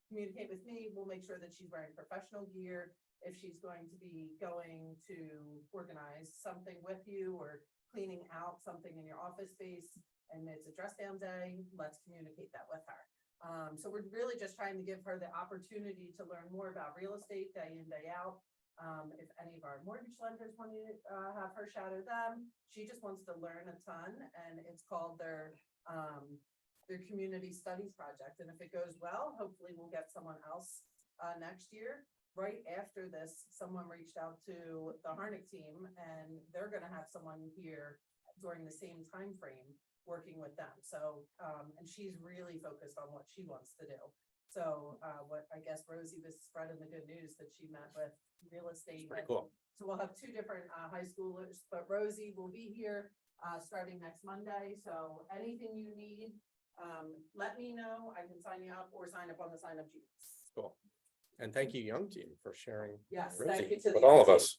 communicate with me. We'll make sure that she's wearing professional gear. If she's going to be going to organize something with you or cleaning out something in your office space and it's a dress down day, let's communicate that with her. So we're really just trying to give her the opportunity to learn more about real estate day in, day out. If any of our mortgage lenders want to have her shadow them, she just wants to learn a ton, and it's called their community studies project. And if it goes well, hopefully we'll get someone else next year. Right after this, someone reached out to the Harnick team, and they're going to have someone here during the same time frame working with them. So, and she's really focused on what she wants to do. So, what I guess Rosie was spreading the good news that she met with real estate. Pretty cool. So we'll have two different high schoolers, but Rosie will be here starting next Monday. So anything you need, let me know. I can sign you up or sign up on the sign up sheet. Cool. And thank you, Young Team, for sharing Yes, Rosie thank you to the with all of young us.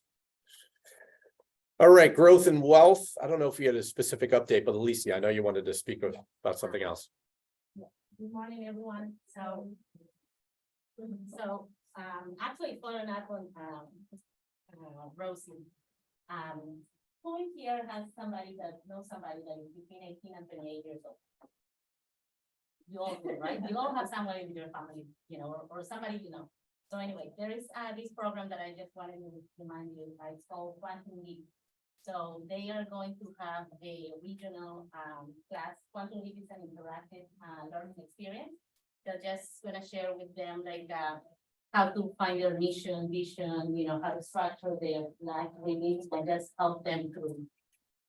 All right, growth and wealth. I don't know if you had a specific update, but Alicia, I know you wanted to speak about something else. Good morning, everyone. Actually following up on, Rosie. Who in here has somebody that knows somebody that is between 18 and 28 years old? You all do, right? You all have somebody in your family, you know, or somebody you know. So anyway, there is this program that I just wanted to remind you, it's called Quantum Leap. So they are going to have a regional class. Quantum Leap is an interactive learning experience. They're just gonna share with them like how to find their mission, vision, you know, how to structure their life really, and just help them through,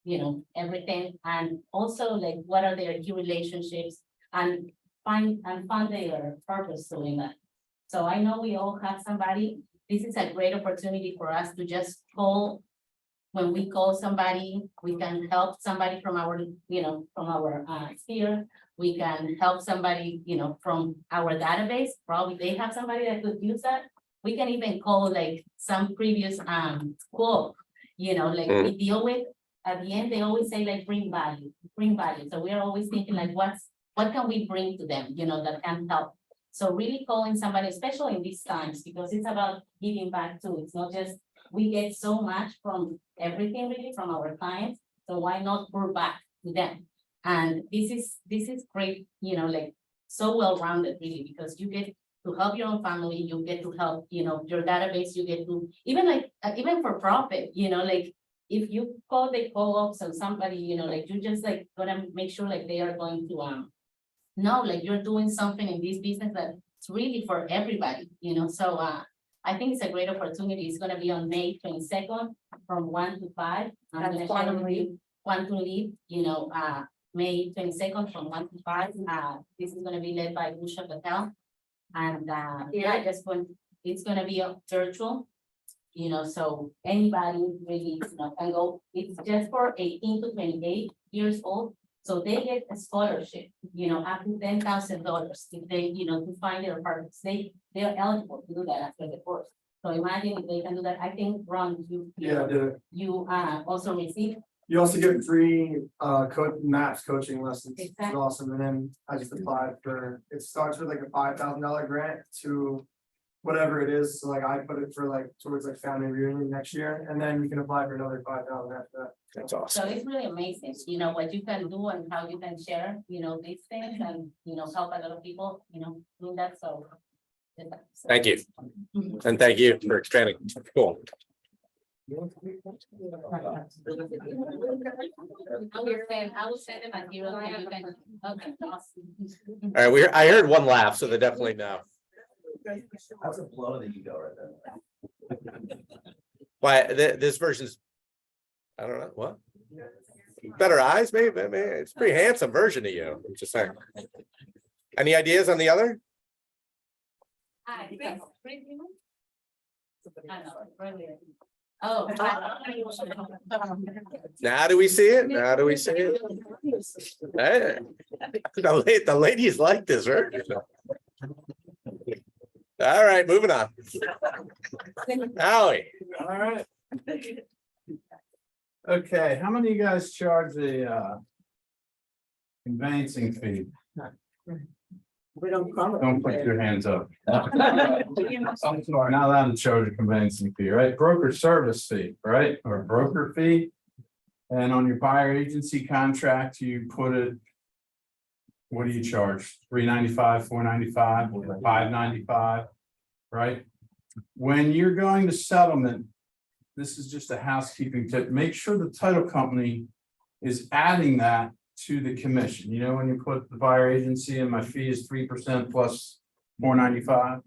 you know, everything. And also like what are their key relationships and find their purpose doing that. So I know we all have somebody. This is a great opportunity for us to just call. When we call somebody, we can help somebody from our, you know, from our sphere. We can help somebody, you know, from our database. Probably they have somebody that could use that. We can even call like some previous quote, you know, like we deal with. At the end, they always say like bring value. So we are always thinking like what can we bring to them, you know, that can help. So really calling somebody, especially in these times, because it's about giving back too. It's not just, we get so much from everything really from our clients. So why not pour back to them? And this is great, you know, like so well-rounded really, because you get to help your own family, you get to help, you know, your database, you get to, even like, even for profit, you know, like if you call the co-ops and somebody, you know, like you just like gonna make sure like they are going to, no, like you're doing something in this business that's really for everybody, you know, so I think it's a great opportunity. It's gonna be on May 22nd from 1 to 5. I'm gonna share with you Quantum Leap, you know, May 22nd from 1 to 5. This is gonna be led by Usha Patel. And yeah, it's gonna be virtual, you know, so anybody really, you know, can go. It's just for 18 to 28 years old. So they get a scholarship, you know, up to $10,000 if they, you know, to find their purpose. They are eligible to do that after the course. So imagine if they can do that. I think Ron, you also receive. You also get free maps coaching lessons. It's Exactly. awesome. And then I just applied for, it starts with like a $5,000 grant to whatever it is, so like I put it for like towards like family reunion next year, and then you can apply for another 5,000 after that. That's So awesome. it's really amazing, what you can do and how you can share, these things and, help a lot of people, doing that, so. Thank you. And thank you for expanding. Cool. I will send them material and you can, okay, awesome. All right, I heard one laugh, so they definitely know. That's a blow of the ego right there. Why, this version's, I don't know, what? Better eyes, maybe, it's a pretty handsome version of you, I'm just saying. Any ideas on the other? I know, brilliant. Oh. Now do we see it? Now do we see it? Hey, the ladies like this, right? All right, moving on. Howie, All right. Okay, how many of you guys charge a conveyancing fee? We don't call it. Don't put your hands up. I'm sorry, not allowed to charge a conveyancing fee, right? Broker service fee, right? Or broker fee. And on your buyer agency contract, you put it. What do you charge? $3.95, $4.95, or $5.95, right? When you're going to settlement, this is just a housekeeping tip. Make sure the title company is adding that to the commission. When you put the buyer agency and my fee is 3% plus $4.95.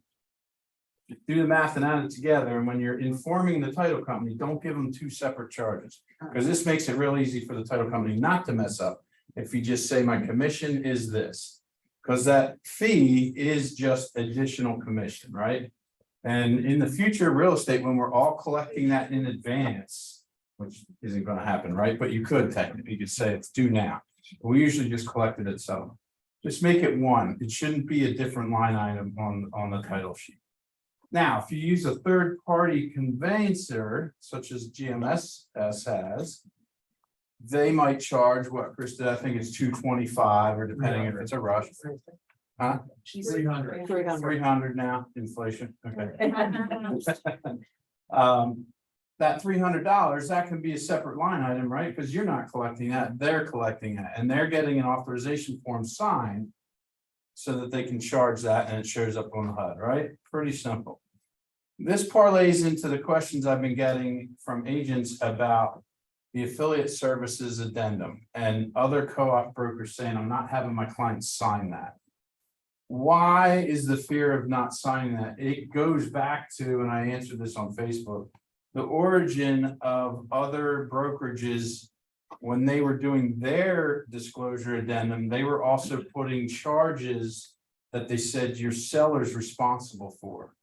Do the math and add it together. And when you're informing the title company, don't give them two separate charges. Because this makes it real easy for the title company not to mess up. If you just say my commission is this, because that fee is just additional commission, right? And in the future real estate, when we're all collecting that in advance, which isn't going to happen, right? But you could technically, you could say it's due now. We usually just collect it at settlement. Just make it one. It shouldn't be a different line item on the title sheet. Now, if you use a third-party conveyancer, such as GMS has, they might charge what, Krista? I think it's $225, or depending if it's a rush. Huh? 300. 300 now, inflation, okay. That $300, that can be a separate line item, right? Because you're not collecting that, they're collecting that, and they're getting an authorization form signed so that they can charge that and it shows up on the HUD, right? Pretty simple. This parlays into the questions I've been getting from agents about the affiliate services addendum and other co-op brokers saying, I'm not having my clients sign that. Why is the fear of not signing that? It goes back to, and I answered this on Facebook, the origin of other brokerages. When they were doing their disclosure addendum, they were also putting charges that they said your seller's responsible for.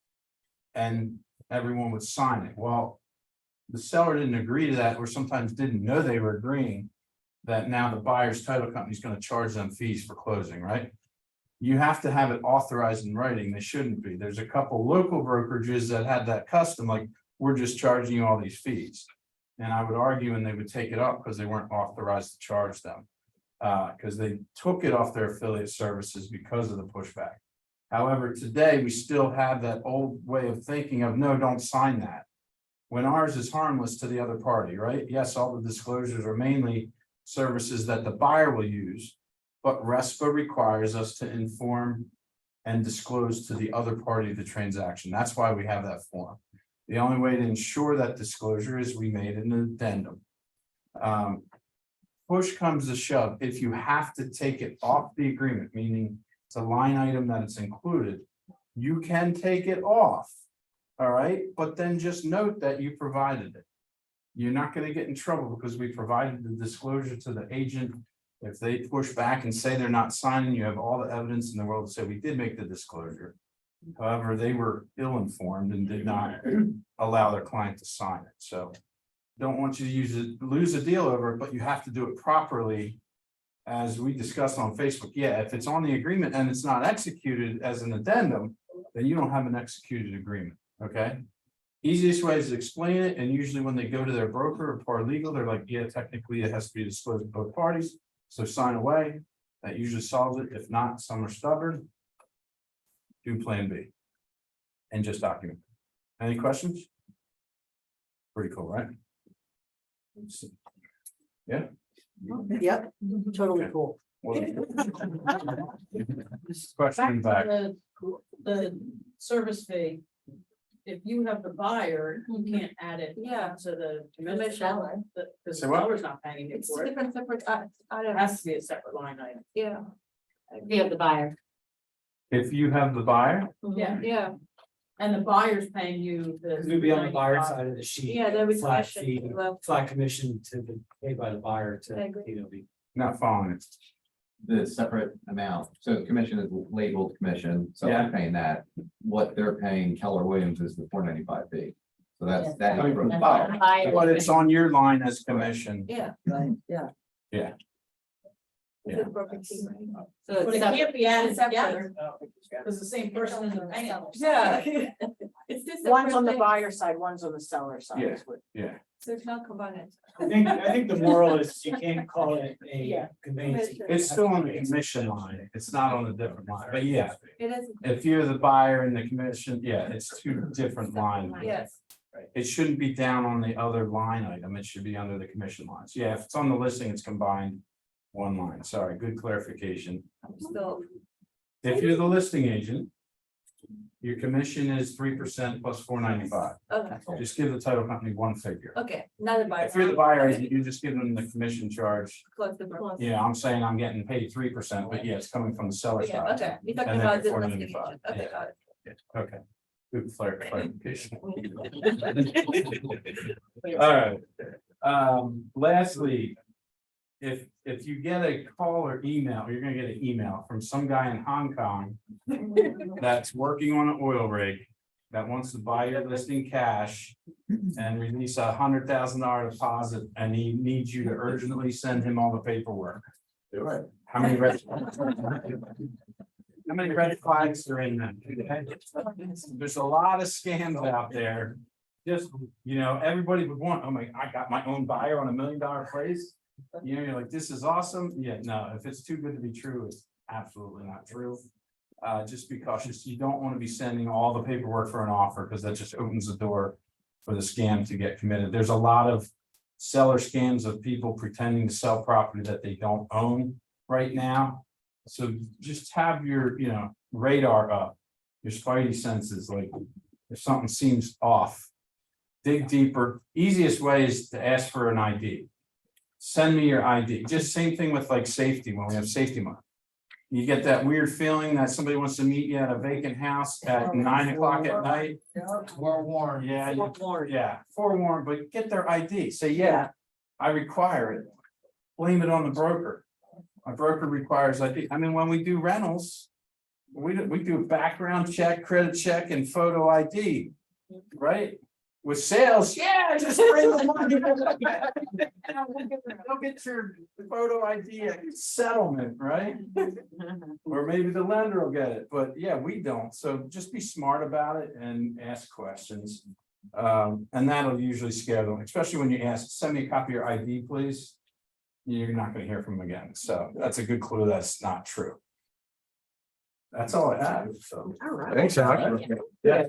And everyone would sign it. Well, the seller didn't agree to that, or sometimes didn't know they were agreeing that now the buyer's title company is going to charge them fees for closing, right? You have to have it authorized in writing. They shouldn't be. There's a couple local brokerages that had that custom, like, we're just charging you all these fees. And I would argue, and they would take it up because they weren't authorized to charge them. Because they took it off their affiliate services because of the pushback. However, today we still have that old way of thinking of, no, don't sign that. When ours is harmless to the other party, right? Yes, all the disclosures are mainly services that the buyer will use, but RESPA requires us to inform and disclose to the other party of the transaction. That's why we have that form. The only way to ensure that disclosure is we made an addendum. Push comes to shove. If you have to take it off the agreement, meaning it's a line item that it's included, you can take it off. All right, but then just note that you provided it. You're not going to get in trouble because we provided the disclosure to the agent. If they push back and say they're not signing, you have all the evidence in the world to say we did make the disclosure. However, they were ill-informed and did not allow their client to sign it. So don't want you to lose a deal over it, but you have to do it properly. As we discussed on Facebook, yeah, if it's on the agreement and it's not executed as an addendum, then you don't have an executed agreement, okay? Easiest way is to explain it, and usually when they go to their broker or paralegal, they're like, yeah, technically it has to be disclosed to both parties, so sign away. That usually solves it. If not, some are stubborn. Do plan B. and just document. Any questions? Pretty cool, right? Yep, totally cool. Question back. The service fee. If you have the buyer, you can't add it. Yeah. To the Commission. commission, because the So what? seller's not paying it for it. different separate, It has to be a separate line item. yeah, We have the buyer. If you have the buyer, Yeah, yeah, and the buyer's paying you the. Because we'd be on the buyer 95. side of the sheet. yeah, there was Flat commission. fee, Well, flat commission to the, paid by the buyer I to, agree. you know, not following it. The separate amount, so the commission is labeled commission, so Yeah. they're paying that. What they're paying Keller Williams is the 495 fee. So that's, Yes. that is. Coming from That's buyer. the buyer. But it's on your line as commission. yeah. Yeah. It's Yeah. a broken fee, right? So But it's it can't be added Separate. together, because the same person isn't paying. it. Yeah. It's just. One's on the buyer side, one's on the seller side. Yeah. Yeah, So it's not combined. I think the moral is you can't call it a Yeah. conveyance. it's still on the commission line. It's not on a different line, but yeah, It is, if you're the buyer in the commission, yeah, it's two different lines. yes. It shouldn't be down on the other line item. It should be under the commission lines. Yeah, if it's on the listing, it's combined. One line, sorry, good clarification. Still, If you're the listing agent. Your commission is 3% plus $4.95. okay, Just give the title company one figure. okay, not a buyer. If you're the buyer agent, you just give them the commission charge. Close the book. Yeah, I'm saying I'm getting paid 3%, but yeah, it's coming from the seller Yeah, side. okay, we talking And then about this the listing 495, agent, okay, yeah. got it. Okay, good clarification. All right, lastly. If you get a call or email, you're gonna get an email from some guy in Hong Kong. That's working on an oil rig that wants to buy your listing cash. And release $100,000 deposit, and he needs you to urgently send him all the paperwork. Do it. How many red? How many red flags are in that? There's a lot of scams out there. Just, everybody would want, oh my, I got my own buyer on $1 million place. You're like, this is awesome. Yeah, no, if it's too good to be true, it's absolutely not true. Just be cautious. You don't want to be sending all the paperwork for an offer, because that just opens the door for the scam to get committed. There's a lot of seller scams of people pretending to sell property that they don't own right now. So just have your, radar up, your spidey senses, like if something seems off, dig deeper. Easiest way is to ask for an ID. Send me your ID. Just same thing with like safety, when we have safety month. You get that weird feeling that somebody wants to meet you at a vacant house at 9 o'clock at night. Forewarned. Yeah, forewarned, but get their ID. Say, yeah, I require it. Blame it on the broker. My broker requires ID. I mean, when we do rentals, we do a background check, credit check, and photo ID, right? With sales, yeah, just bring the money. Go get your photo ID at settlement, right? Or maybe the lender will get it, but yeah, we don't. So just be smart about it and ask questions. And that'll usually scare them, especially when you ask, send me a copy of your ID, please. You're not gonna hear from them again. So that's a good clue. That's not true. That's all I have. So. All right. Thanks, Alex. Yeah.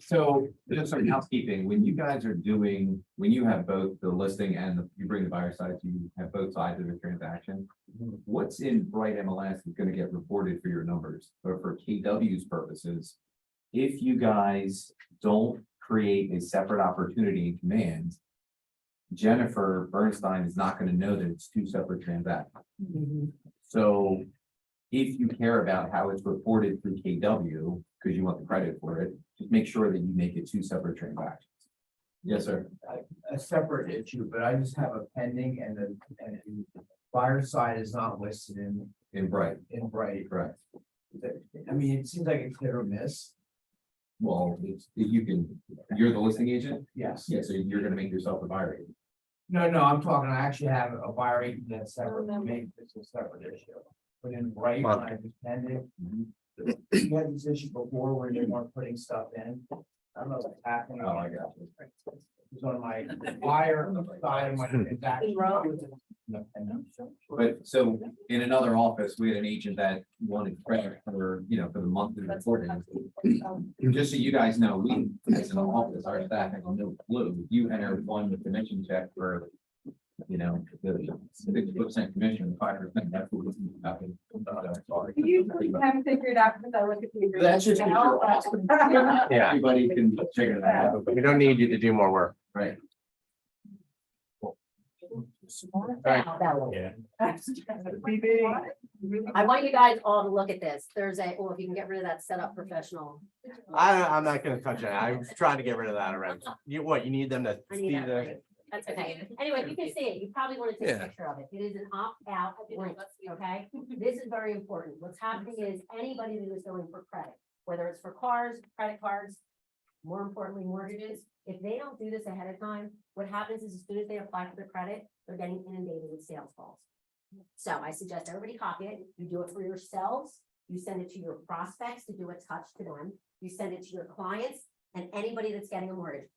So just some housekeeping, when you guys are doing, when you have both the listing and you bring the buyer side, you have both sides of the transaction. What's in Bright MLS is gonna get reported for your numbers, but for KW's purposes. If you guys don't create a separate opportunity in command. Jennifer Bernstein is not gonna know that it's two separate transactions. So if you care about how it's reported through KW, because you want the credit for it, just make sure that you make it two separate transactions. Yes, sir. A separate issue, but I just have a pending and the buyer side is not listed In Bright, in Bright. correct. I mean, it seems like it's hit or miss. Well, you're the listing agent? Yes. Yeah, so you're gonna make yourself a buyer agent. No, I'm talking, I actually have a buyer agent that's separate, maybe it's a separate issue. But in Bright, when I was pending. We had this issue before where they weren't putting stuff in. I don't know what's happening. Oh, I got you. It was on my buyer side of my transaction. But so in another office, we had an agent that wanted credit for, for the monthly reporting. Just so you guys know, we, as an office, our staff has no clue. You enter one commission check for, the 6% commission, 5%. That's what You haven't figured out because I look at the. That's just. Yeah. Everybody can figure that out, We don't need you to do more work. right? Yeah. I want you guys all to look at this. There's or if you can get rid of that setup professional. I'm not gonna touch it. I'm trying to get rid of that already. You need them to I see need that. the, link. That's okay. Anyway, you can see it. You probably want to take a Yeah. picture of it. It is an opt-out link, okay? This is very important. What's happening is anybody that is going for credit, whether it's for cars, credit cards, more importantly, mortgages, if they don't do this ahead of time, what happens is as soon as they apply for the credit, they're getting inundated with sales calls. So I suggest everybody copy it. You do it for yourselves. You send it to your prospects to do a touch to them. You send it to your clients and anybody that's getting a mortgage.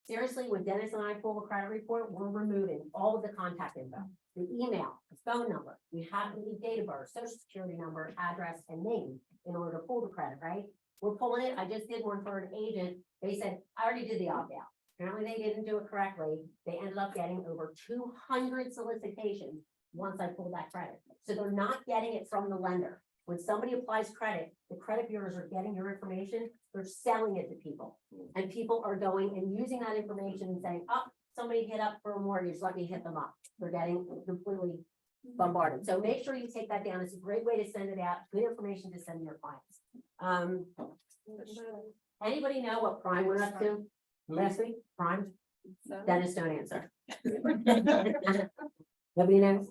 Seriously, when Dennis and I pull the credit report, we're removing all of the contact info, the email, the phone number. We have to need date of birth, social security number, address, and name in order to pull the credit, right? We're pulling it. I just did one for an agent. They said, I already did the opt-out. Apparently they didn't do it correctly. They ended up getting over 200 solicitations once I pulled that credit. So they're not getting it from the lender. When somebody applies credit, the credit bureaus are getting your information, they're selling it to people. And people are going and using that information and saying, oh, somebody hit up for a mortgage, let me hit them up. They're getting completely bombarded. So make sure you take that down. It's a great way to send it out, good information to send to your clients. Anybody know what Prime went up to last week? Prime? Dennis, don't answer. Nobody knows?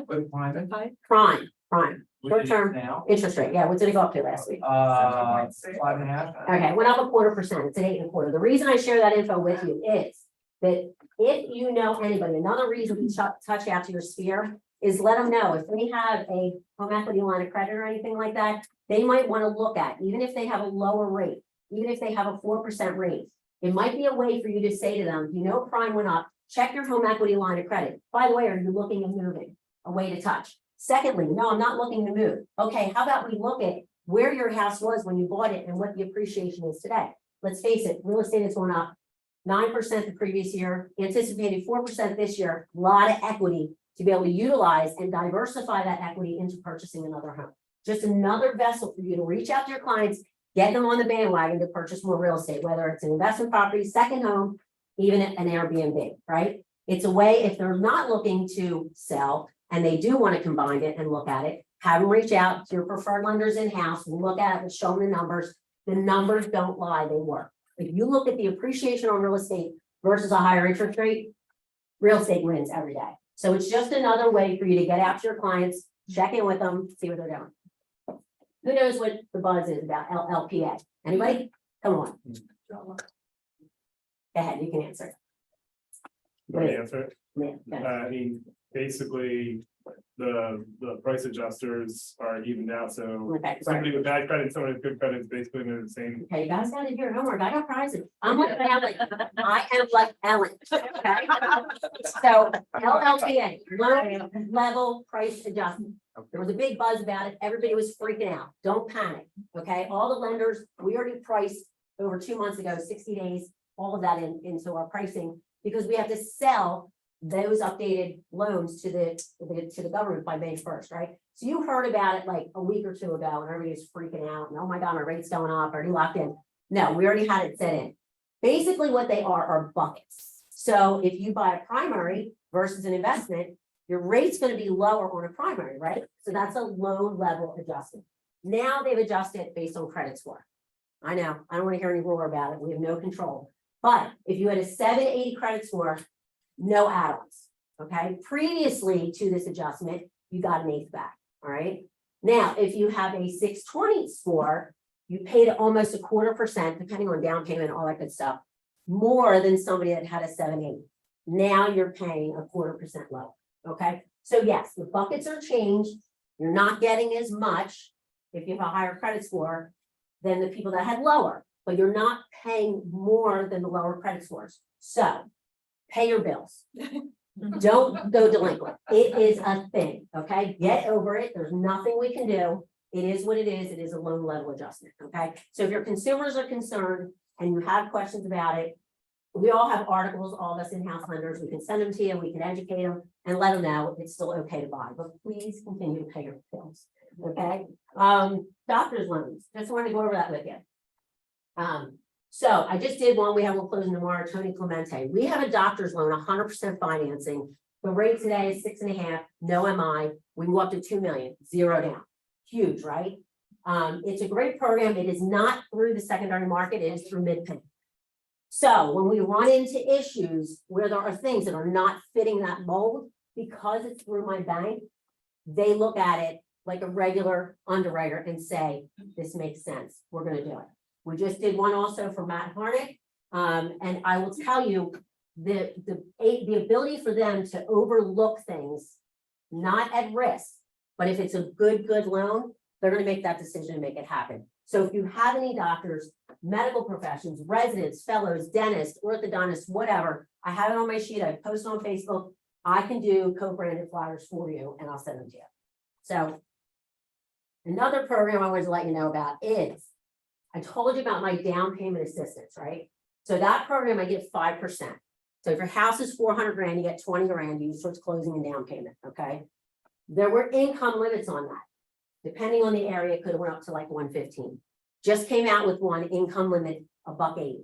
With climate. Prime. Short term Now, interest rate. Yeah, what did it go up to last week? 5.5. Okay, went up 1/4%. It's an 8.25. The reason I share that info with you is that if you know anybody, another reason to touch out to your sphere is let them know if they have a home equity line of credit or anything like that, they might want to look at, even if they have a lower rate, even if they have a 4% rate, it might be a way for you to say to them, prime went up, check your home equity line of credit. By the way, are you looking at moving? A way to touch. Secondly, no, I'm not looking to move. Okay, how about we look at where your house was when you bought it and what the appreciation is today? Let's face it, real estate is going up 9% the previous year, anticipated 4% this year, a lot of equity to be able to utilize and diversify that equity into purchasing another home. Just another vessel for you to reach out to your clients, get them on the bandwagon to purchase more real estate, whether it's an investment property, second home, even an Airbnb, right? It's a way, if they're not looking to sell and they do want to combine it and look at it, have them reach out to your preferred lenders in-house and look at it and show them the numbers. The numbers don't lie, they work. If you look at the appreciation on real estate versus a higher interest rate, real estate wins every day. So it's just another way for you to get out to your clients, check in with them, see what they're doing. Who knows what the buzz is about LPA? Anybody? Come on. Go ahead, you can answer. Let me answer it. Yeah, go ahead. Basically, the price adjusters are even out, so Okay, right. somebody with bad credit, someone with good credit is basically in the same. Okay, you guys gotta do your homework. I got prizes. I'm like Ellen. I am like Ellen. Okay? So LLPA, low level price adjustment. There was a big buzz about it. Everybody was freaking out. Don't panic. Okay, all the lenders, we already priced over 2 months ago, 60 days, all of that into our pricing, because we have to sell those updated loans to the government by May 1st, right? So you heard about it like a week or two ago and everybody was freaking out and oh my God, my rate's going up, already locked in. No, we already had it set in. Basically what they are buckets. So if you buy a primary versus an investment, your rate's going to be lower on a primary, right? So that's a low level adjustment. Now they've adjusted based on credit score. I know, I don't want to hear any roar about it. We have no control. But if you had a 780 credit score, no add-ons, okay? Previously to this adjustment, you got an 8th back, all right? Now, if you have a 620 score, you paid almost 1/4%, depending on down payment, all that good stuff, more than somebody that had a 780. Now you're paying 1/4% lower, okay? So yes, the buckets are changed. You're not getting as much if you have a higher credit score than the people that had lower, but you're not paying more than the lower credit scores. So pay your bills. Don't go delinquent. It is a thing, okay? Get over it. There's nothing we can do. It is what it is. It is a loan level adjustment, okay? So if your consumers are concerned and you have questions about it, we all have articles, all of us in-house lenders. We can send them to you. We can educate them and let them know it's still okay to buy, but please continue to pay your bills, okay? Doctor's loans, just wanted to go over that with you. So I just did one, we have one closing tomorrow, Tony Clemente. We have a doctor's loan, 100% financing. The rate today is 6.5, no MI. We can go up to 2 million, 0 down. Huge, right? It's a great program. It is not through the secondary market, it is through MidPay. So when we run into issues where there are things that are not fitting that mold, because it's through my bank, they look at it like a regular underwriter and say, this makes sense, we're gonna do it. We just did one also for Matt Harnick. And I will tell you, the ability for them to overlook things, not at risk, but if it's a good loan, they're gonna make that decision and make it happen. So if you have any doctors, medical professions, residents, fellows, dentists, orthodontists, whatever, I have it on my sheet, I post on Facebook, I can do co-branded flyers for you and I'll send them to you. So another program I wanted to let you know about is, I told you about my down payment assistance, right? So that program, I get 5%. So if your house is 400 grand, you get 20 grand, you towards closing and down payment, okay? There were income limits on that. Depending on the area, it could have went up to like 115. Just came out with one income limit, $180.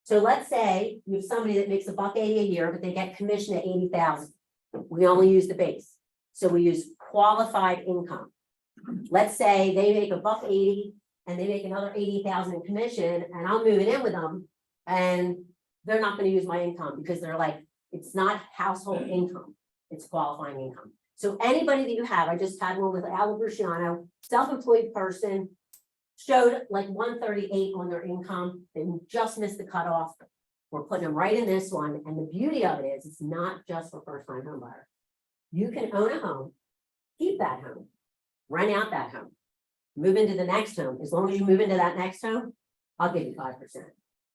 So let's say you have somebody that makes $180 a year, but they get commission at 80,000. We only use the base. So we use qualified income. Let's say they make $180 and they make another 80,000 in commission, and I'm moving in with them, and they're not going to use my income because they're like, it's not household income, it's qualifying income. So anybody that you have, I just had one with Al Luciano, self-employed person, showed like 138 on their income, they just missed the cutoff. We're putting them right in this one, and the beauty of it is, it's not just for first-time home buyer. You can own a home, keep that home, rent out that home, move into the next home. As long as you move into that next home, I'll give you 5%.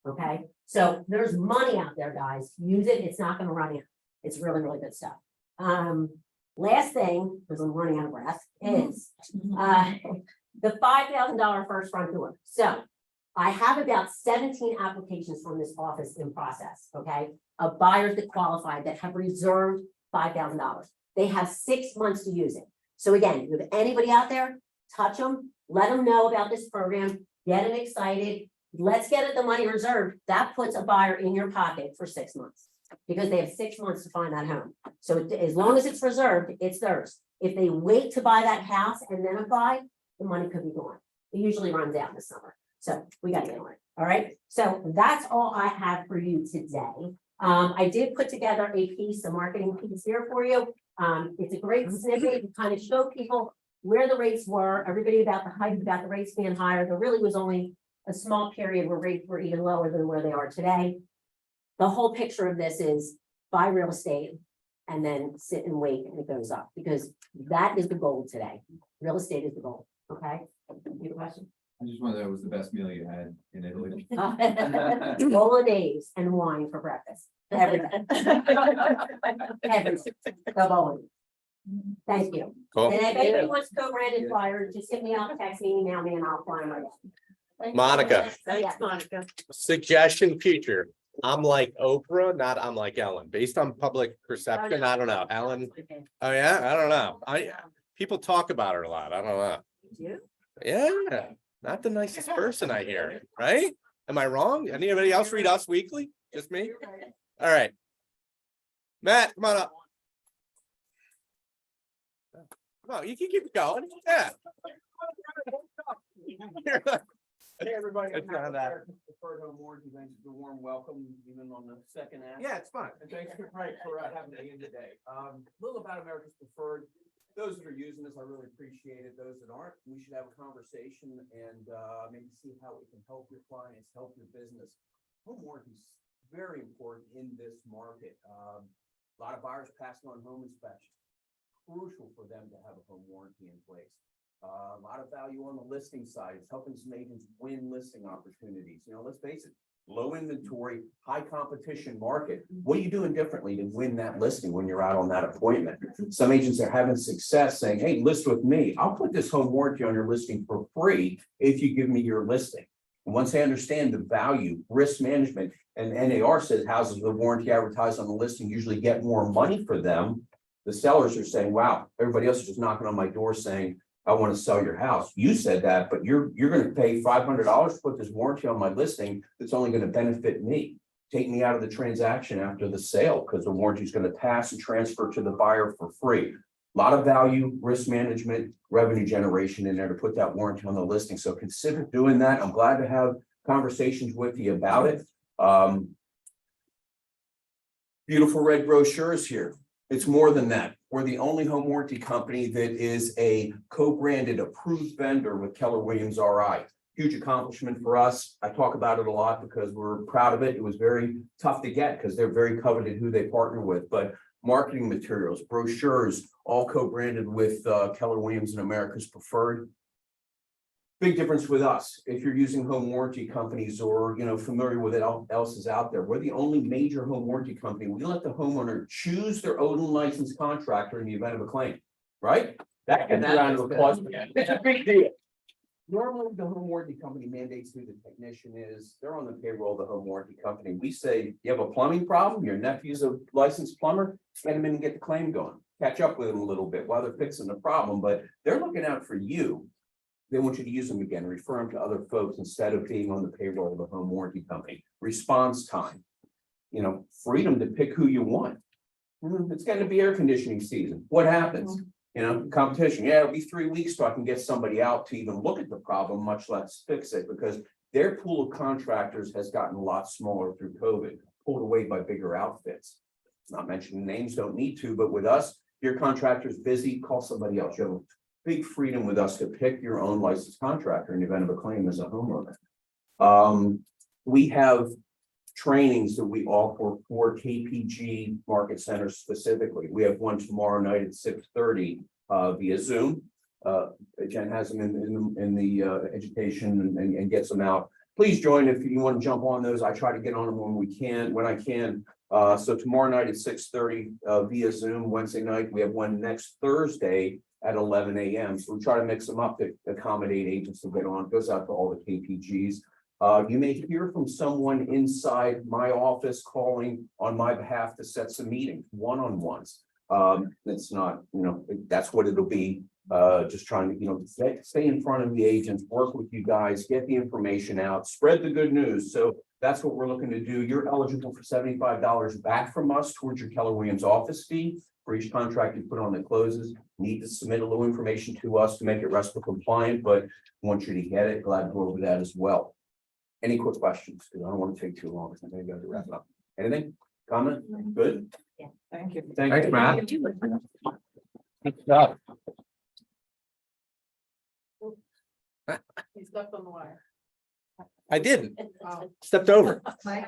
Okay, so there's money out there, guys. Use it. It's not going to run out. It's really, really good stuff. Last thing, because I'm running out of breath, is the $5,000 first front door. So I have about 17 applications from this office in process. Okay, of buyers that qualified that have reserved $5,000. They have 6 months to use it. So again, if anybody out there, touch them, let them know about this program, get them excited. Let's get the money reserved. That puts a buyer in your pocket for 6 months because they have 6 months to find that home. So as long as it's reserved, it's theirs. If they wait to buy that house and then apply, the money could be gone. It usually runs out in the summer. So we got to get on it. All right. So that's all I have for you today. I did put together a piece, a marketing piece here for you. It's a great snippet to kind of show people where the rates were, everybody about the hype about the rates being higher. There really was only a small period where rates were even lower than where they are today. The whole picture of this is buy real estate and then sit and wait and it goes up because that is the goal today. Real estate is the goal. Okay. You have a question? I just wonder, that was the best meal you had in Italy. Bolognese and wine for breakfast. Every day. Every day. Go bowling. Thank you. Cool. And if anybody wants to go branded flyers, just hit me up, text me, email me, and I'll fly them right out. Monica, Thanks, Monica. suggestion future. I'm like Oprah, not I'm like Ellen. Based on public perception, I don't know. Ellen, oh yeah, I don't know. People talk about her a lot. I don't know. You? Yeah, not the nicest person I hear, right? Am I wrong? Anybody else read Us Weekly? Just me? All right. Matt, come on up. Come on, you can keep going. Yeah. Hey, everybody. It's not that. Preferred Home Warranty, thanks for the warm welcome, even on the second ask. Yeah, it's fun. And thanks for having me in today. A little about America's Preferred. Those that are using this, I really appreciate it. Those that aren't, we should have a conversation and maybe see how we can help your clients, help your business. Home warranty is very important in this market. A lot of buyers passing on home inspection. Crucial for them to have a home warranty in place. A lot of value on the listing side. It's helping some agents win listing opportunities. You know, let's face it, low inventory, high competition market. What are you doing differently to win that listing when you're out on that appointment? Some agents are having success saying, hey, list with me. I'll put this home warranty on your listing for free if you give me your listing. And once they understand the value, risk management, and NAR says houses with warranty advertised on the listing usually get more money for them. The sellers are saying, wow, everybody else is just knocking on my door saying, I want to sell your house. You said that, but you're going to pay $500 to put this warranty on my listing. That's only going to benefit me. Take me out of the transaction after the sale because the warranty is going to pass and transfer to the buyer for free. A lot of value, risk management, revenue generation in there to put that warranty on the listing. So consider doing that. I'm glad to have conversations with you about it. Beautiful red brochures here. It's more than that. We're the only home warranty company that is a co-branded approved vendor with Keller Williams RI. Huge accomplishment for us. I talk about it a lot because we're proud of it. It was very tough to get because they're very coveted who they partner with, but marketing materials, brochures, all co-branded with Keller Williams and America's Preferred. Big difference with us. If you're using home warranty companies or, familiar with it else is out there, we're the only major home warranty company. We let the homeowner choose their own licensed contractor in the event of a claim, right? That gets a round of applause. It's a big deal. Normally, the home warranty company mandates who the technician is. They're on the payroll of the home warranty company. We say, you have a plumbing problem, your nephew's a licensed plumber, get him in and get the claim going. Catch up with them a little bit while they're fixing the problem, but they're looking out for you. They want you to use them again, refer them to other folks instead of being on the payroll of the home warranty company. Response time, freedom to pick who you want. It's going to be air conditioning season. What happens? Competition. Yeah, it'll be 3 weeks so I can get somebody out to even look at the problem, much less fix it, because their pool of contractors has gotten a lot smaller through COVID, pulled away by bigger outfits. Not mentioning names, don't need to, but with us, your contractor's busy, call somebody else. You have big freedom with us to pick your own licensed contractor in the event of a claim as a homeowner. We have trainings that we offer for KPG Market Center specifically. We have one tomorrow night at 6:30 via Zoom. Jen has them in the education and gets them out. Please join if you want to jump on those. I try to get on them when I can. So tomorrow night at 6:30 via Zoom. Wednesday night, we have one next Thursday at 11 a.m. So we try to mix them up to accommodate agents to get on. It goes out to all the KPGs. You may hear from someone inside my office calling on my behalf to set some meetings, one-on-ones. It's not, that's what it'll be. Just trying to, stay in front of the agents, work with you guys, get the information out, spread the good news. So that's what we're looking to do. You're eligible for $75 back from us towards your Keller Williams office fee. For each contract you put on that closes, need to submit a little information to us to make it RESPA compliant, but want you to get it. Glad to go over that as well. Any quick questions? Because I don't want to take too long. Because I'm going to go to wrap it up. Anything? Comment? Good? Yeah, thank you. Thanks, Matt. Good job. He stepped on the wire. I didn't. Stepped over. Like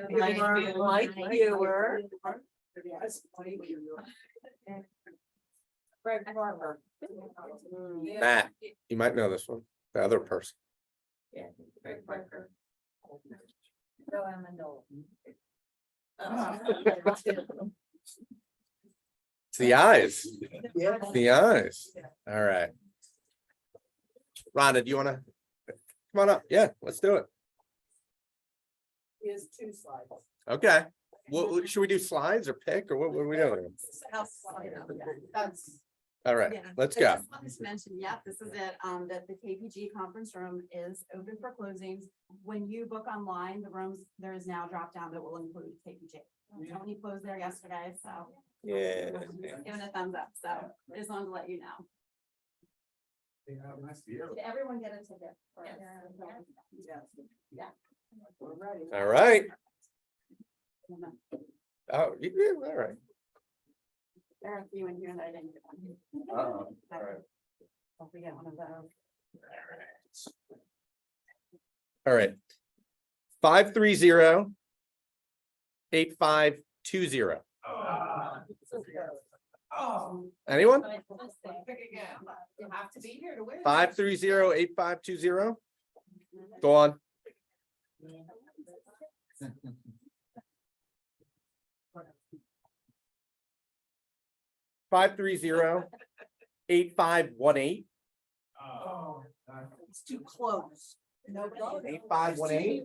you were. Greg Barber. Matt, you might know this one, the other person. Yeah, Greg Barber. So I'm a no. It's the eyes. The eyes. All right. Rhonda, do you want to come on up? Yeah, let's do it. He has 2 slides. Okay. Well, should we do slides or pick or what are we doing? That's. All right, Yeah, let's I go. just wanted to mention, yeah, this is it, that the KPG conference room is open for closings. When you book online, the rooms, there is now a drop down that will include KPG. Tony closed there yesterday, so. Yeah. Giving a thumbs up, so I just wanted to let you know. Did everyone get a ticket? Yeah. We're ready. All right. Oh, you did, all right. There are a few in here that I didn't get one. All right. Don't forget one of those. All right. 530-8520. Anyone? Pick again. You have to be here to win. 530-8520. Go on. $530-8518. Oh. It's too close. Nobody. 8518.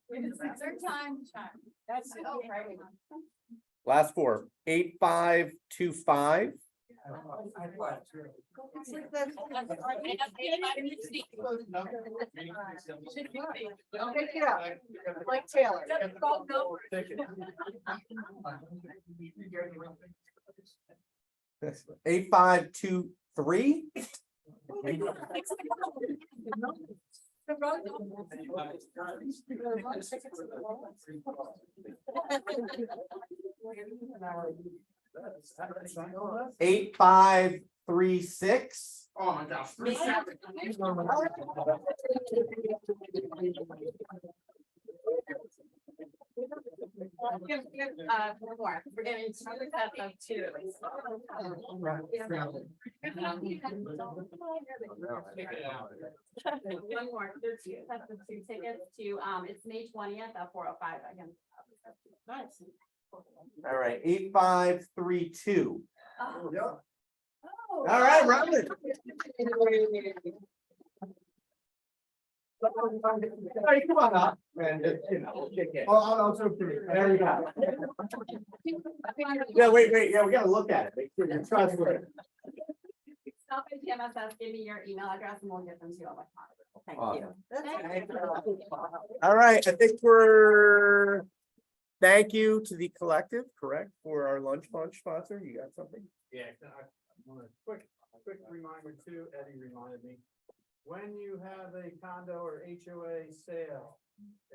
It's our time. That's it. Last four, 8525. Like Taylor. 8523. Eight, 5, 3, 6. Oh my gosh. One more, we're getting two sets of two. One more, there's two sets of two tickets to, it's May 20th at 4:05 again. Nice. All right, 8532. Oh. All right, Robert. Hey, come on up, man. I'll also do it. There we go. Yeah, wait, yeah, we gotta look at it. Make sure you're trustworthy. Stop at TMSS, give me your email address and we'll get them to you electronically. Thank Awesome. you. All right, I think we're, thank you to the collective, correct, for our lunch bunch sponsor. You got something? Yeah, I want a quick reminder too, Eddie reminded me. When you have a condo or HOA sale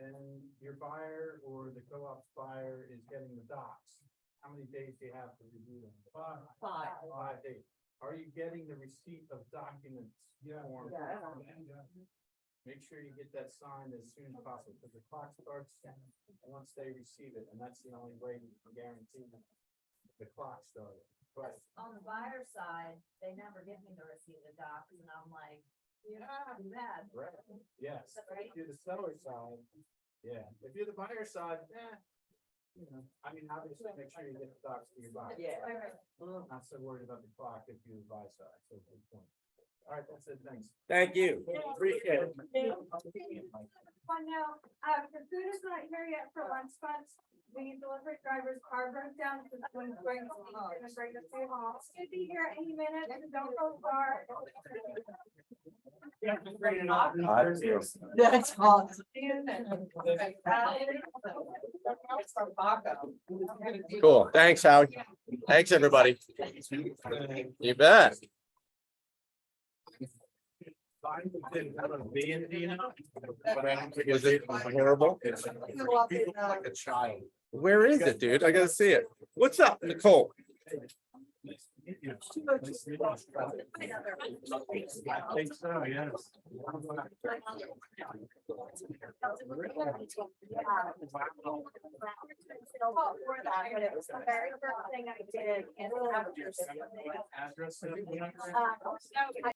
and your buyer or the co-op's buyer is getting the docs, how many days do you have to review them? 5 days. Are you getting the receipt of documents? Form? Make sure you get that signed as soon as possible, because the clock starts once they receive it, and that's the only way you can guarantee the clock started. But On the buyer side, they never give me the receipt of the docs and I'm like, yeah, I'm mad. right, yes, Right. if you're the seller side, yeah, if you're the buyer side, you know, I mean, obviously, make sure you get the docs to your buyer. Yeah. Not so worried about the clock if you're the buy side, so good point. All right, that's it, thanks. Thank you. Appreciate it. One note, the food is not here yet for lunch bunch. The delivery driver's car broke down. So it's going to bring us to home. Should be here any minute. Don't go far. That's all. Cool. Thanks, Howard. Thanks, everybody. You bet. Was it horrible? Like a child. Where is it, dude? I gotta see it. What's up, Nicole? I think so, yes. For that, but it was the very first thing I did. And